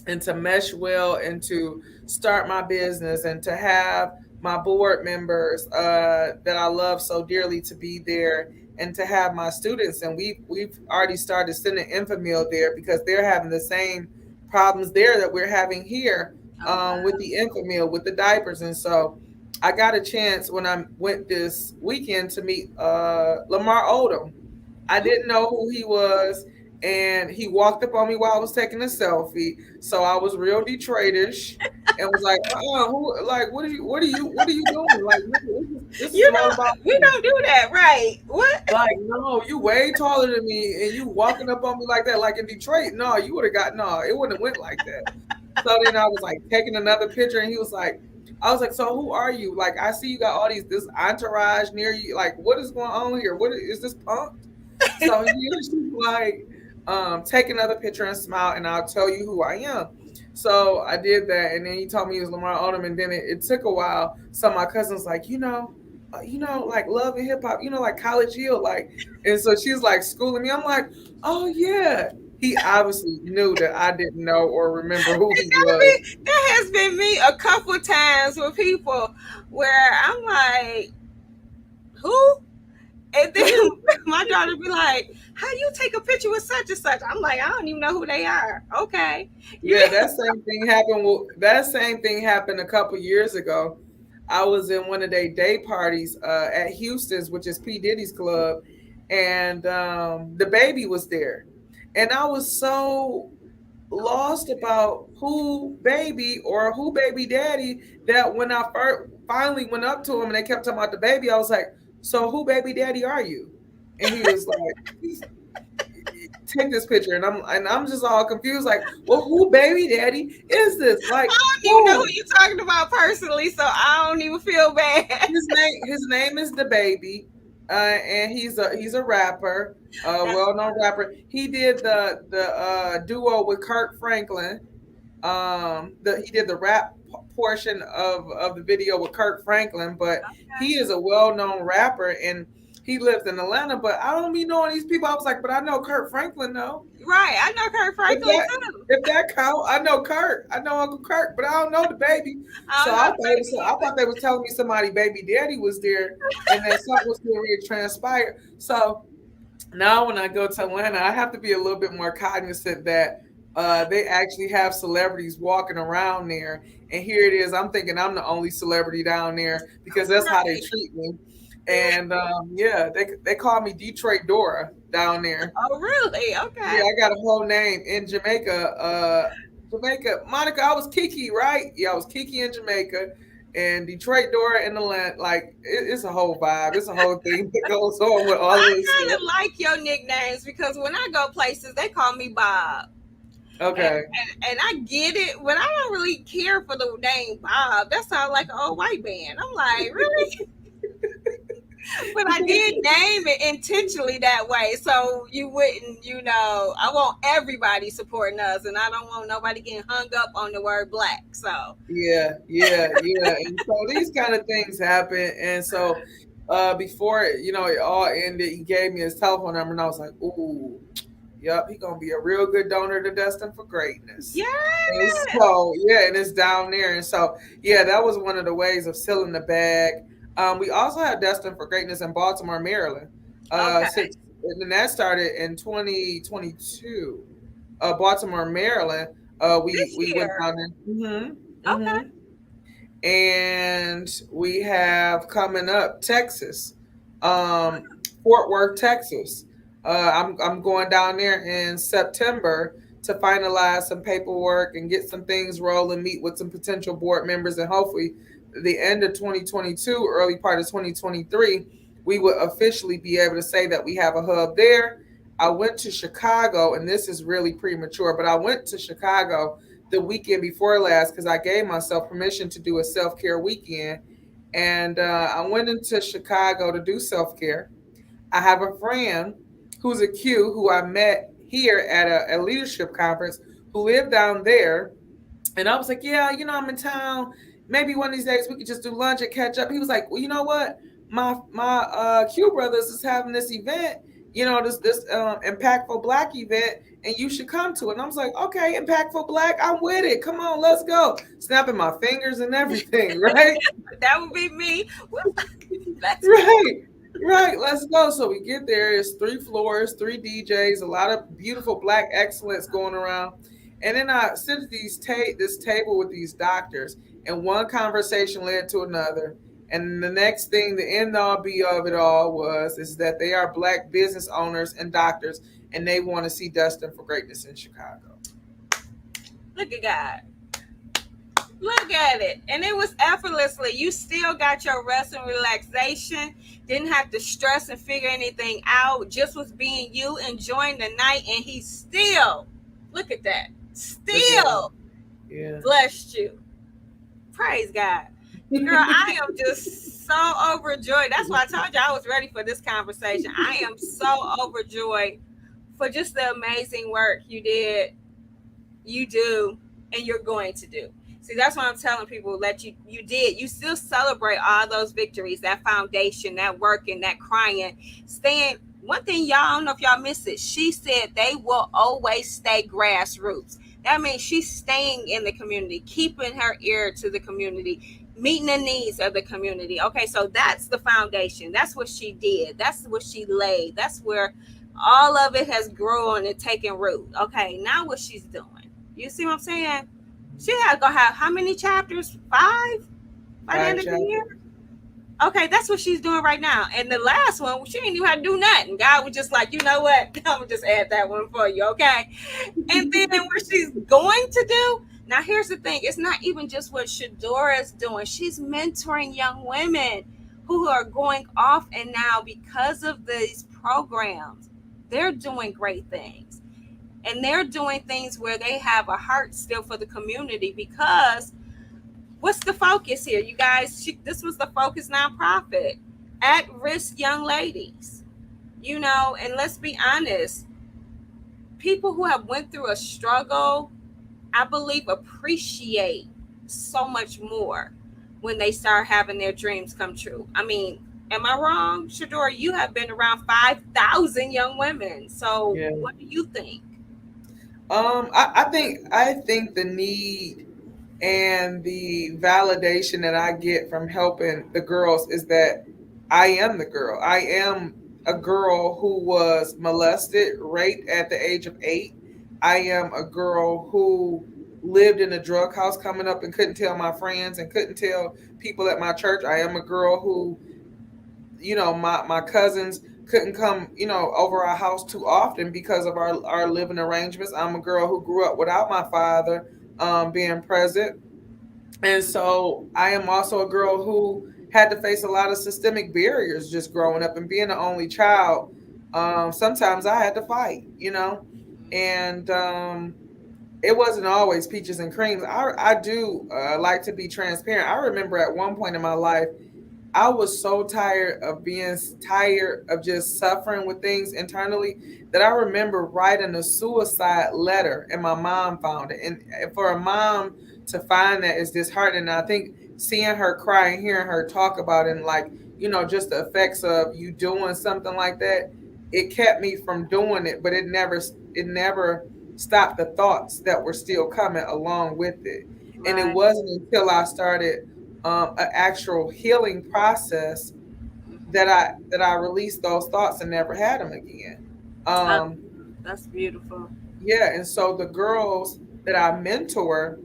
and to mesh well and to start my business and to have my board members that I love so dearly to be there and to have my students. And we've already started sending infamil there because they're having the same problems there that we're having here, Oh with wow. the infamil, with the diapers. And so I got a chance when I went this weekend to meet Lamar Odom. I didn't know who he was, and he walked up on me while I was taking a selfie. So I was real Detroitish and was like, who, like, what are you doing? Like, nigga, this is all about We me. don't do that, right? What? Like, no, you way taller than me, and you walking up on me like that, like in Detroit. No, you would have got no, it wouldn't have went like that. So then I was like taking another picture, and he was like, I was like, so who are you? Like, I see you got all this entourage near you. Like, what is going on here? What is this punk? So he was like, take another picture and smile, and I'll tell you who I am. So I did that, and then he told me he was Lamar Odom, and then it took a while. So my cousin's like, like Love and Hip Hop, like College Hill, like, and so she's like schooling me. I'm like, oh yeah. He obviously knew that I didn't know or remember who he was. That has been me a couple times with people where I'm like, who? And then my daughter be like, how you take a picture with such and such? I'm like, I don't even know who they are. Okay. You Yeah, that same thing happened a couple years ago. I was in one of their day parties at Houston's, which is P. Diddy's club, and the baby was there. And I was so lost about who baby or who baby daddy that when I finally went up to him and they kept talking about the baby, I was like, so who baby daddy are you? And he was like, take this picture, and I'm just all confused, like, well, who baby daddy is this? Like, don't even know who who? you're talking about personally, so I don't even feel bad. His name is the baby, and he's a rapper, a well-known rapper. He did the duo with Kirk Franklin. He did the rap portion of the video with Kirk Franklin, but he is a well-known rapper. And he lives in Atlanta, but I don't be knowing these people. I was like, but I know Kurt Franklin though. Right. I know Kurt If Franklin that too. if that count, I know Kurt. I know Uncle Kurt, but I don't know the baby. I So don't I know thought the it was, baby I either. thought they was telling me somebody baby daddy was there, and then something was getting ready to transpire. So now when I go to Atlanta, I have to be a little bit more cognizant that they actually have celebrities walking around there. And here it is. I'm thinking I'm the only celebrity down there because that's how they Right. treat me. And yeah, they call me Detroit Dora down there. Oh, really? Okay. Yeah, I got a whole name in Jamaica. Jamaica, Monica. I was Kiki, right? Yeah, I was Kiki in Jamaica, and Detroit Dora in the land. Like it's a whole vibe. It's a whole thing that goes on with Well, all I of this kind stuff. of like your nicknames because when I go places, they call me Bob. And, Okay. and I get it, but I don't really care for the name Bob. That sounds like an old white band. I'm like, really? But I did name it intentionally that way, so you wouldn't, I want everybody supporting us, and I don't want nobody getting hung up on the word black. So, Yeah, yeah, yeah. And so these kind of things happen. And so before it all ended, he gave me his telephone number and I was like, ooh, yep, he gonna be a real good donor to Destined for Greatness. And yeah. so yeah, and it's down there. And so yeah, that was one of the ways of sealing the bag. We also have Destined for Greatness in Baltimore, Maryland. Okay. Since and then that started in 2022. Baltimore, Maryland. We This we went year. down there. Okay. And we have coming up Texas, um, Fort Worth, Texas. I'm going down there in September to finalize some paperwork and get some things rolling, meet with some potential board members, and hopefully the end of 2022, early part of 2023, we will officially be able to say that we have a hub there. I went to Chicago, and this is really premature, but I went to Chicago the weekend before last because I gave myself permission to do a self care weekend. And I went into Chicago to do self care. I have a friend who's a Q who I met here at a leadership conference who lived down there, and I was like, yeah, I'm in town. Maybe one of these days we could just do lunch and catch up. He was like, well, you know what? My Q brothers is having this event, this impactful black event, and you should come to it. And I was like, okay, impactful black, I'm with it. Come on, let's go. Snapping my fingers and everything, right? That would be me. Let's go. Right. Right. Let's go. So we get there. It's 3 floors, 3 DJs, a lot of beautiful black excellence going around. And then I sit at this table with these doctors, and one conversation led to another. And the next thing, the end all be of it all is that they are black business owners and doctors, and they want to see Destined for Greatness in Chicago. Look at God. Look at it. And it was effortlessly. You still got your rest and relaxation. Didn't have to stress and figure anything out. Just was being you, enjoying the night. And he still, look at that, Look at it. still Yeah. blessed you. Praise God. Girl, I am just so overjoyed. That's why I told you I was ready for this conversation. I am so overjoyed for just the amazing work you do, and you're going to do. See, that's why I'm telling people that you still celebrate all those victories, that foundation, that working, that crying, staying. One thing y'all, I don't know if y'all missed it. She said they will always stay grassroots. That means she's staying in the community, keeping her ear to the community, meeting the needs of the community. Okay, so that's the foundation. That's what she did. That's what she laid. That's where all of it has grown and taken root. Okay, now what she's doing. You see what I'm saying? She had gonna have how many chapters? 5 by the Five end of the year. chapters. Okay, that's what she's doing right now. And the last one, she didn't even have to do nothing. God was just like, you know what? I'm gonna just add that one for you, okay? And then what she's going to do. Now, here's the thing: it's not even just what Shadora's doing. She's mentoring young women who are going off, and now because of these programs, they're doing great things, and they're doing things where they have a heart still for the community because what's the focus here, you guys? This was the focus nonprofit, at risk young ladies. And let's be honest, people who have went through a struggle, I believe, appreciate so much more when they start having their dreams come true. I mean, Am I wrong, Shadora? You have been around 5,000 young women. So Yeah. what do you think? I think the need and the validation that I get from helping the girls is that I am the girl. I am a girl who was molested, raped at the age of 8. I am a girl who lived in a drug house coming up and couldn't tell my friends and couldn't tell people at my church. I am a girl who, my cousins couldn't come, over our house too often because of our living arrangements. I'm a girl who grew up without my father being present. And so I am also a girl who had to face a lot of systemic barriers just growing up and being the only child. Sometimes I had to fight. And it wasn't always peaches and creams. I do like to be transparent. I remember at one point in my life, I was so tired of just suffering with things internally that I remember writing a suicide letter and my mom found it. And for a mom to find that is disheartening. And I think seeing her cry and hearing her talk about it and like, just the effects of you doing something like that, it kept me from doing it, but it never stopped the thoughts that were still coming along with it. And it Right. wasn't until I started an actual healing process that I released those thoughts and never had them again. Uh, Um, that's beautiful. yeah, and so the girls that I mentor,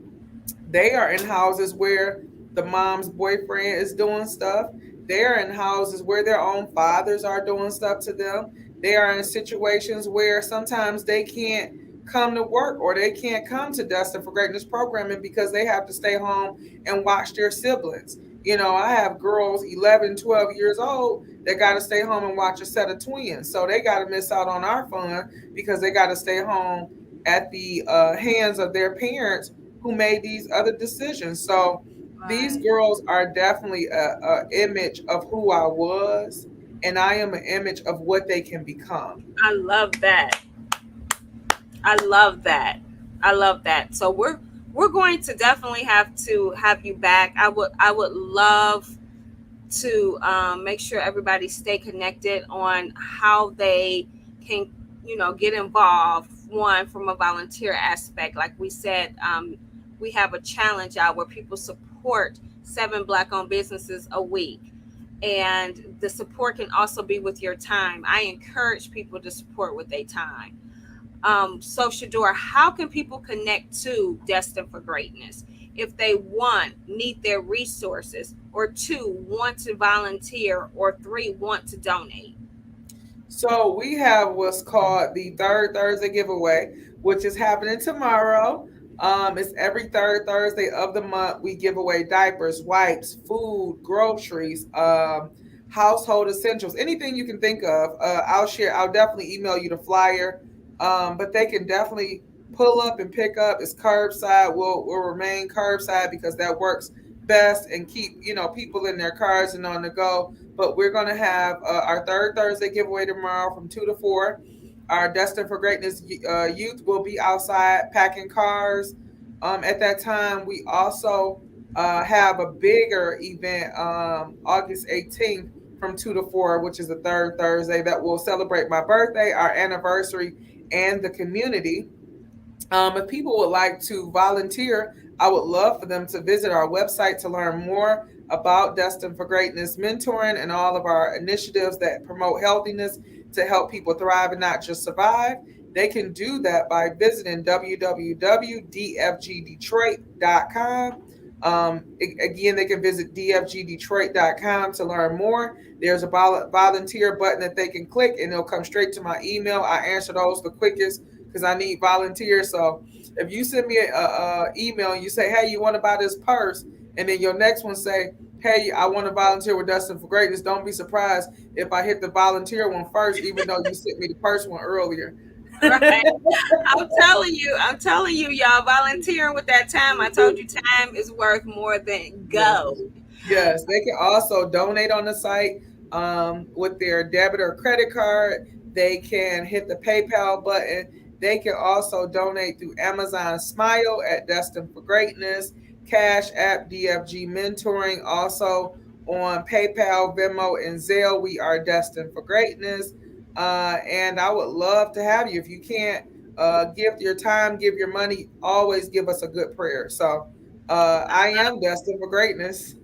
they are in houses where the mom's boyfriend is doing stuff. They're in houses where their own fathers are doing stuff to them. They are in situations where sometimes they can't come to work or they can't come to Destined for Greatness programming because they have to stay home and watch their siblings. I have girls 11, 12 years old that got to stay home and watch a set of twins. So they got to miss out on our fun because they got to stay home at the hands of their parents who made these other decisions. So these Right. girls are definitely a image of who I was, and I am an image of what they can become. I love that. I love that. I love that. So we're going to definitely have to have you back. I would love to make sure everybody stay connected on how they can, get involved. One, from a volunteer aspect, like we said, we have a challenge out where people support 7 Black-owned businesses a week. And the support can also be with your time. I encourage people to support with their time. So, Shador, how can people connect to Destined for Greatness if they, one, need their resources, or two, want to volunteer, or three, want to donate? So we have what's called the third Thursday giveaway, which is happening tomorrow. It's every third Thursday of the month. We give away diapers, wipes, food, groceries, household essentials, anything you can think of. I'll share. I'll definitely email you the flyer. But they can definitely pull up and pick up. It's curbside. Will remain curbside because that works best and keep people in their cars and on the go. But we're going to have our third Thursday giveaway tomorrow from 2 to 4. Our Destined for Greatness youth will be outside packing cars. At that time, we also have a bigger event August 18th from 2 to 4, which is the third Thursday, that will celebrate my birthday, our anniversary, and the community. If people would like to volunteer, I would love for them to visit our website to learn more about Destined for Greatness mentoring and all of our initiatives that promote healthiness to help people thrive and not just survive. They can do that by visiting www.dfgdetroit.com. Again, they can visit dfgdetroit.com to learn more. There's a volunteer button that they can click and it'll come straight to my email. I answer those the quickest because I need volunteers. So if you send me a email and you say, hey, you want to buy this purse, and then your next one say, hey, I want to volunteer with Destined for Greatness, don't be surprised if I hit the volunteer one first, even though you sent me the purse one earlier. Right. I'm telling you, y'all, volunteering with that time. I told you time is worth more than gold. Yes. Yes, they can also donate on the site with their debit or credit card. They can hit the PayPal button. They can also donate through Amazon Smile at Destined for Greatness, Cash App, DFG Mentoring. Also, on PayPal, Venmo, and Zelle. We are destined for greatness. And I would love to have you. If you can't give your time, give your money, always give us a good prayer. So I am destined for greatness.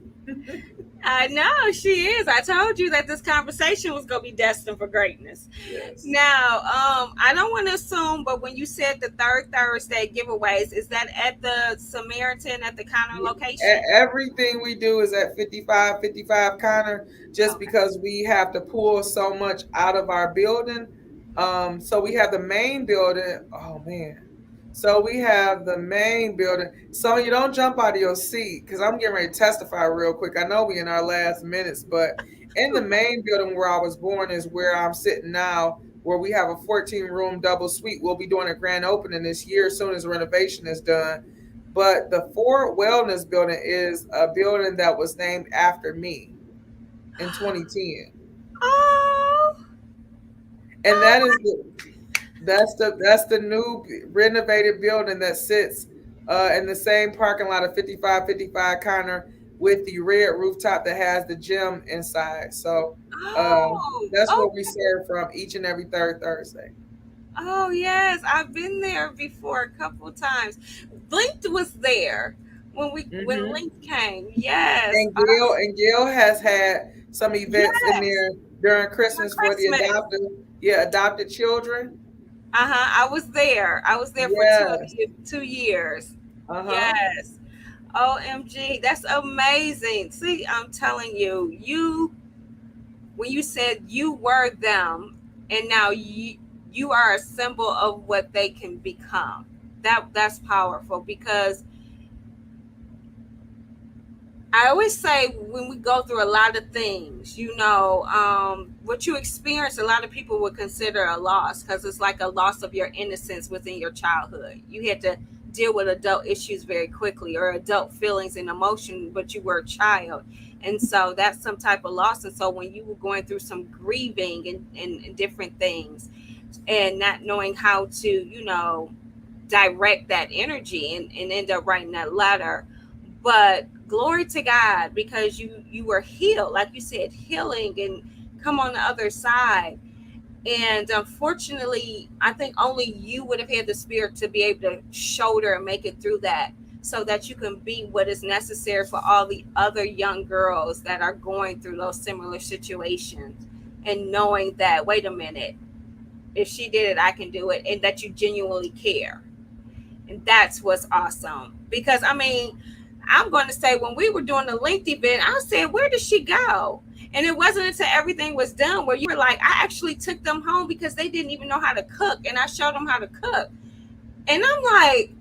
I know she is. I told you that this conversation was going to be destined for greatness. Yes. Now, I don't want to assume, but when you said the third Thursday giveaways, is that at the Samaritan at the counter location? Everything we do is at 55 Connor, just Okay. because we have to pull so much out of our building. So we have the main building. Oh man. So we have the main building. So you don't jump out of your seat because I'm getting ready to testify real quick. I know we in our last minutes, but in the main building where I was born is where I'm sitting now, where we have a 14-room double suite. We'll be doing a grand opening this year as soon as renovation is done. But the Ford Wellness building is a building that was named after me in 2010. Oh, And oh that's the new renovated building that sits in the same parking lot of 55 Connor, with the red rooftop that has the gym inside. So that's oh, what we serve from each and every third Thursday. oh, yes. I've been there before a couple times. Linked was there when Hmm. Link came. Yes. And Gail has had some events in Yes. there during For Christmas for the Christmas. adopted children. Uh-huh. I was there. I was there for Yes. 2 years. Uh-huh. Yes. OMG. That's amazing. See, I'm telling you, when you said you were them and now you are a symbol of what they can become. That's powerful because I always say when we go through a lot of things, what you experience, a lot of people would consider a loss because it's like a loss of your innocence within your childhood. You had to deal with adult issues very quickly or adult feelings and emotion, but you were a child. And so that's some type of loss. And so when you were going through some grieving and different things and not knowing how to, direct that energy and end up writing that letter, but glory to God because you were healed, like you said, healing and come on the other side. And unfortunately, I think only you would have had the spirit to be able to shoulder and make it through that so that you can be what is necessary for all the other young girls that are going through those similar situations and knowing that, wait a minute, if she did it, I can do it, and that you genuinely care. And that's what's awesome. Because I mean, I'm going to say when we were doing the linked event, I said, where did she go? And it wasn't until everything was done where you were like, I actually took them home because they didn't even know how to cook. And I showed them how to cook. And I'm like,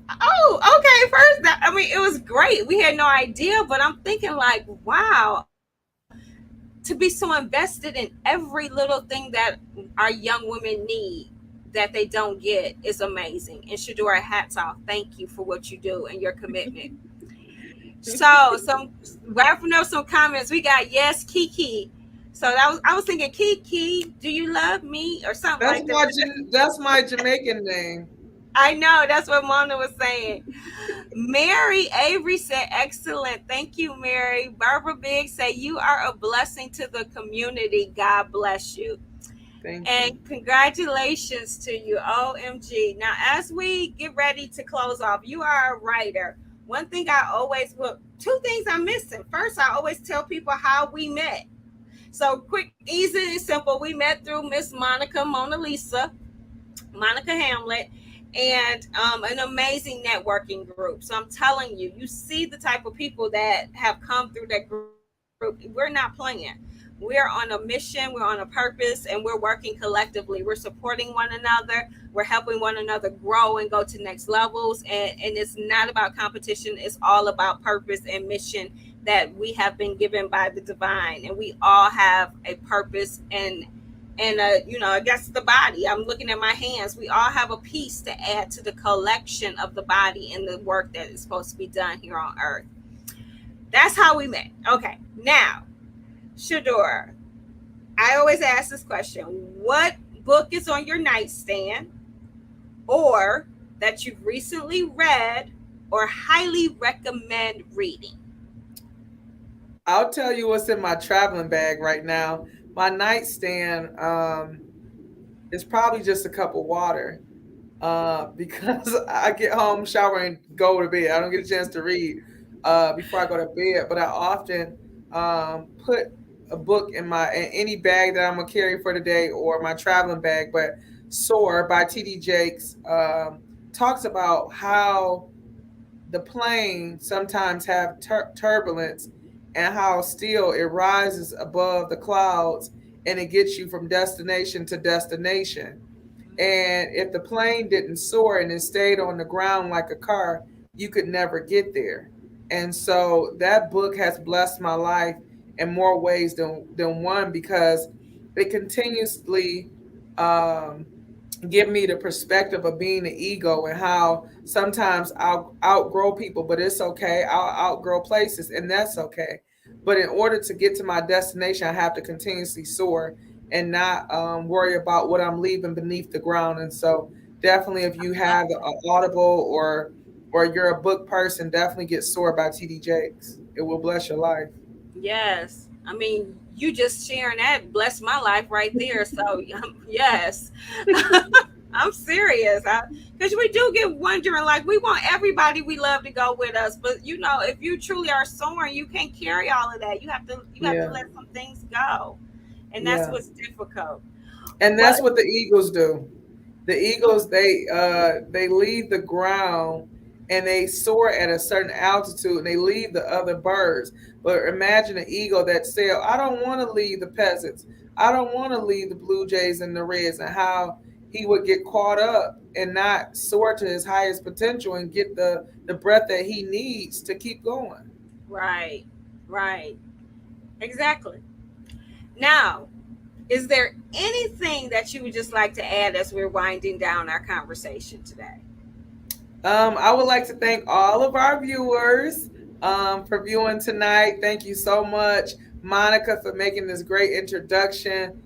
oh, okay. I mean, it was great. We had no idea, but I'm thinking, like, wow, to be so invested in every little thing that our young women need that they don't get is amazing. And Shadora, hats off. Thank you for what you do and your commitment. So, some wrapping up some comments. We got yes, Kiki. So I was thinking, Kiki, do you love me or something That's like that? my that's my Jamaican name. I know that's what Mona was saying. Mary Avery said, excellent. Thank you, Mary. Barbara Biggs said, you are a blessing to the community. God bless you. Thank you. And congratulations to you. OMG. Now, as we get ready to close off, you are a writer. One thing two things I'm missing. First, I always tell people how we met. So, quick, easy, and simple. We met through Miss Mona Lisa, Monica Hamlet, and an amazing networking group. So I'm telling you, you see the type of people that have come through that group. We're not playing. We're on a mission, we're on a purpose, and we're working collectively. We're supporting one another, we're helping one another grow and go to next levels. And it's not about competition, it's all about purpose and mission that we have been given by the divine. And we all have a purpose and I guess the body. I'm looking at my hands. We all have a piece to add to the collection of the body and the work that is supposed to be done here on earth. That's how we met. Okay, now, Shadora, I always ask this question: what book is on your nightstand, or that you've recently read, or highly recommend reading? I'll tell you what's in my traveling bag right now. My nightstand is probably just a cup of water. Because I get home, shower, and go to bed. I don't get a chance to read before I go to bed. But I often put a book in any bag that I'm gonna carry for the day or my traveling bag. But Soar by T.D. Jakes talks about how the plane sometimes have turbulence and how still it rises above the clouds and it gets you from destination to destination. And if the plane didn't soar and it stayed on the ground like a car, you could never get there. And so that book has blessed my life in more ways than one because it continuously um, give me the perspective of being an ego and how sometimes I'll outgrow people, but it's okay. I'll outgrow places, and that's okay. But in order to get to my destination, I have to continuously soar and not worry about what I'm leaving beneath the ground. And so, definitely, if you have an Audible or you're a book person, definitely get Soar by T.D. Jakes. It will bless your life. Yes. I mean, you just sharing that blessed my life right there. So, yes. I'm serious. Because we do get wondering, like, we want everybody we love to go with us, but if you truly are soaring, you can't carry all of that. You have to Yeah, let some things go, and that's yeah. what's difficult. And Well, that's what the Eagles do. The Eagles they leave the ground and they soar at a certain altitude and they leave the other birds. But imagine an eagle that said, I don't want to leave the peasants. I don't want to leave the Blue Jays and the Reds, and how he would get caught up and not soar to his highest potential and get the breath that he needs to keep going. right, right, exactly. Now, is there anything that you would just like to add as we're winding down our conversation today? I would like to thank all of our viewers for viewing tonight. Thank you so much, Monica, for making this great introduction.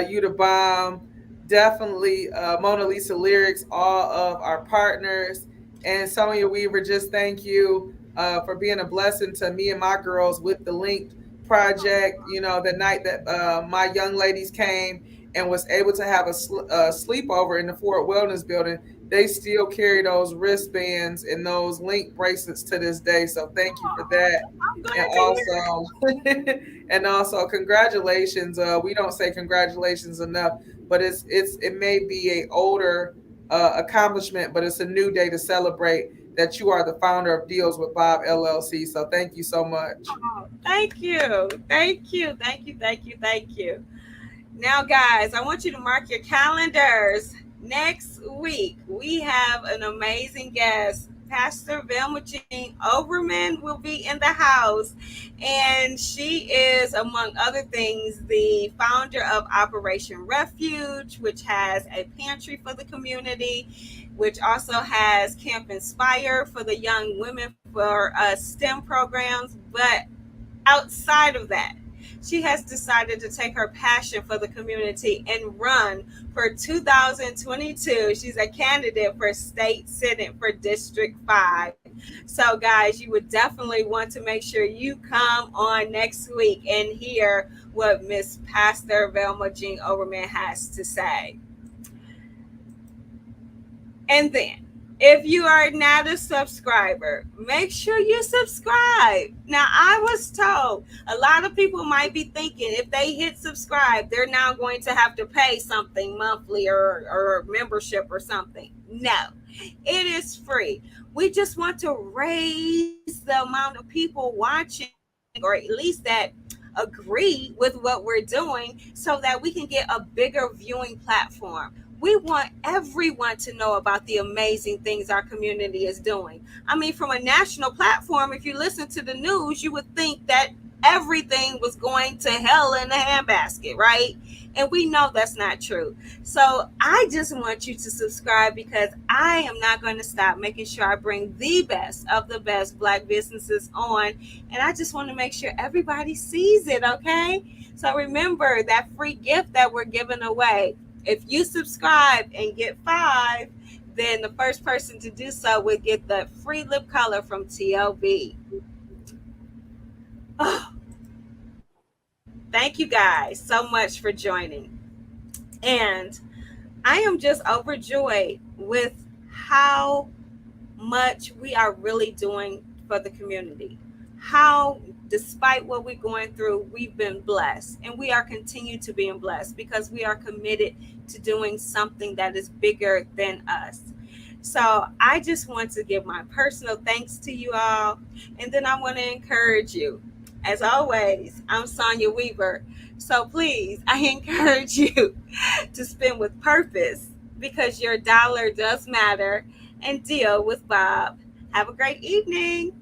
You the bomb. Definitely Mona Lisa Lyrics, all of our partners. And Sonia Weaver, just thank you for being a blessing to me and my girls with the Linked project. You know, the night that my young ladies came and was able to have a sleepover in the Fort Wellness building, they still carry those wristbands and those link bracelets to this day. So thank you for Oh, that. I'm And glad to hear it. also, and also, congratulations. We don't say congratulations enough, but it may be a older accomplishment, but it's a new day to celebrate that you are the founder of Deals with Bob LLC. So thank you so much. Oh, thank you. Thank you. Thank you. Thank you. Thank you. Now, guys, I want you to mark your calendars. Next week, we have an amazing guest. Pastor Velma Jean Overman will be in the house, and she is, among other things, the founder of Operation Refuge, which has a pantry for the community, which also has Camp Inspire for the young women for STEM programs. But outside of that, she has decided to take her passion for the community and run for 2022. She's a candidate for state senate for District 5. So, guys, you would definitely want to make sure you come on next week and hear what Miss Pastor Velma Jean Overman has to say. And then, if you are not a subscriber, make sure you subscribe. Now, I was told a lot of people might be thinking if they hit subscribe, they're now going to have to pay something monthly or membership or something. No, it is free. We just want to raise the amount of people watching, or at least that agree with what we're doing, so that we can get a bigger viewing platform. We want everyone to know about the amazing things our community is doing. I mean, from a national platform, if you listen to the news, you would think that everything was going to hell in a handbasket, right? And we know that's not true. So I just want you to subscribe, because I am not going to stop making sure I bring the best of the best Black businesses on. And I just want to make sure everybody sees it, okay? So remember that free gift that we're giving away. If you subscribe and get 5, then the first person to do so will get the free lip color from TLB. Oh, Thank you guys so much for joining. And I am just overjoyed with how much we are really doing for the community. How, despite what we're going through, we've been blessed and we are continued to being blessed because we are committed to doing something that is bigger than us. So I just want to give my personal thanks to you all. And then I want to encourage you. As always, I'm Sonia Weaver. So please, I encourage you to spend with purpose because your dollar does matter and deal with Bob. Have a great evening.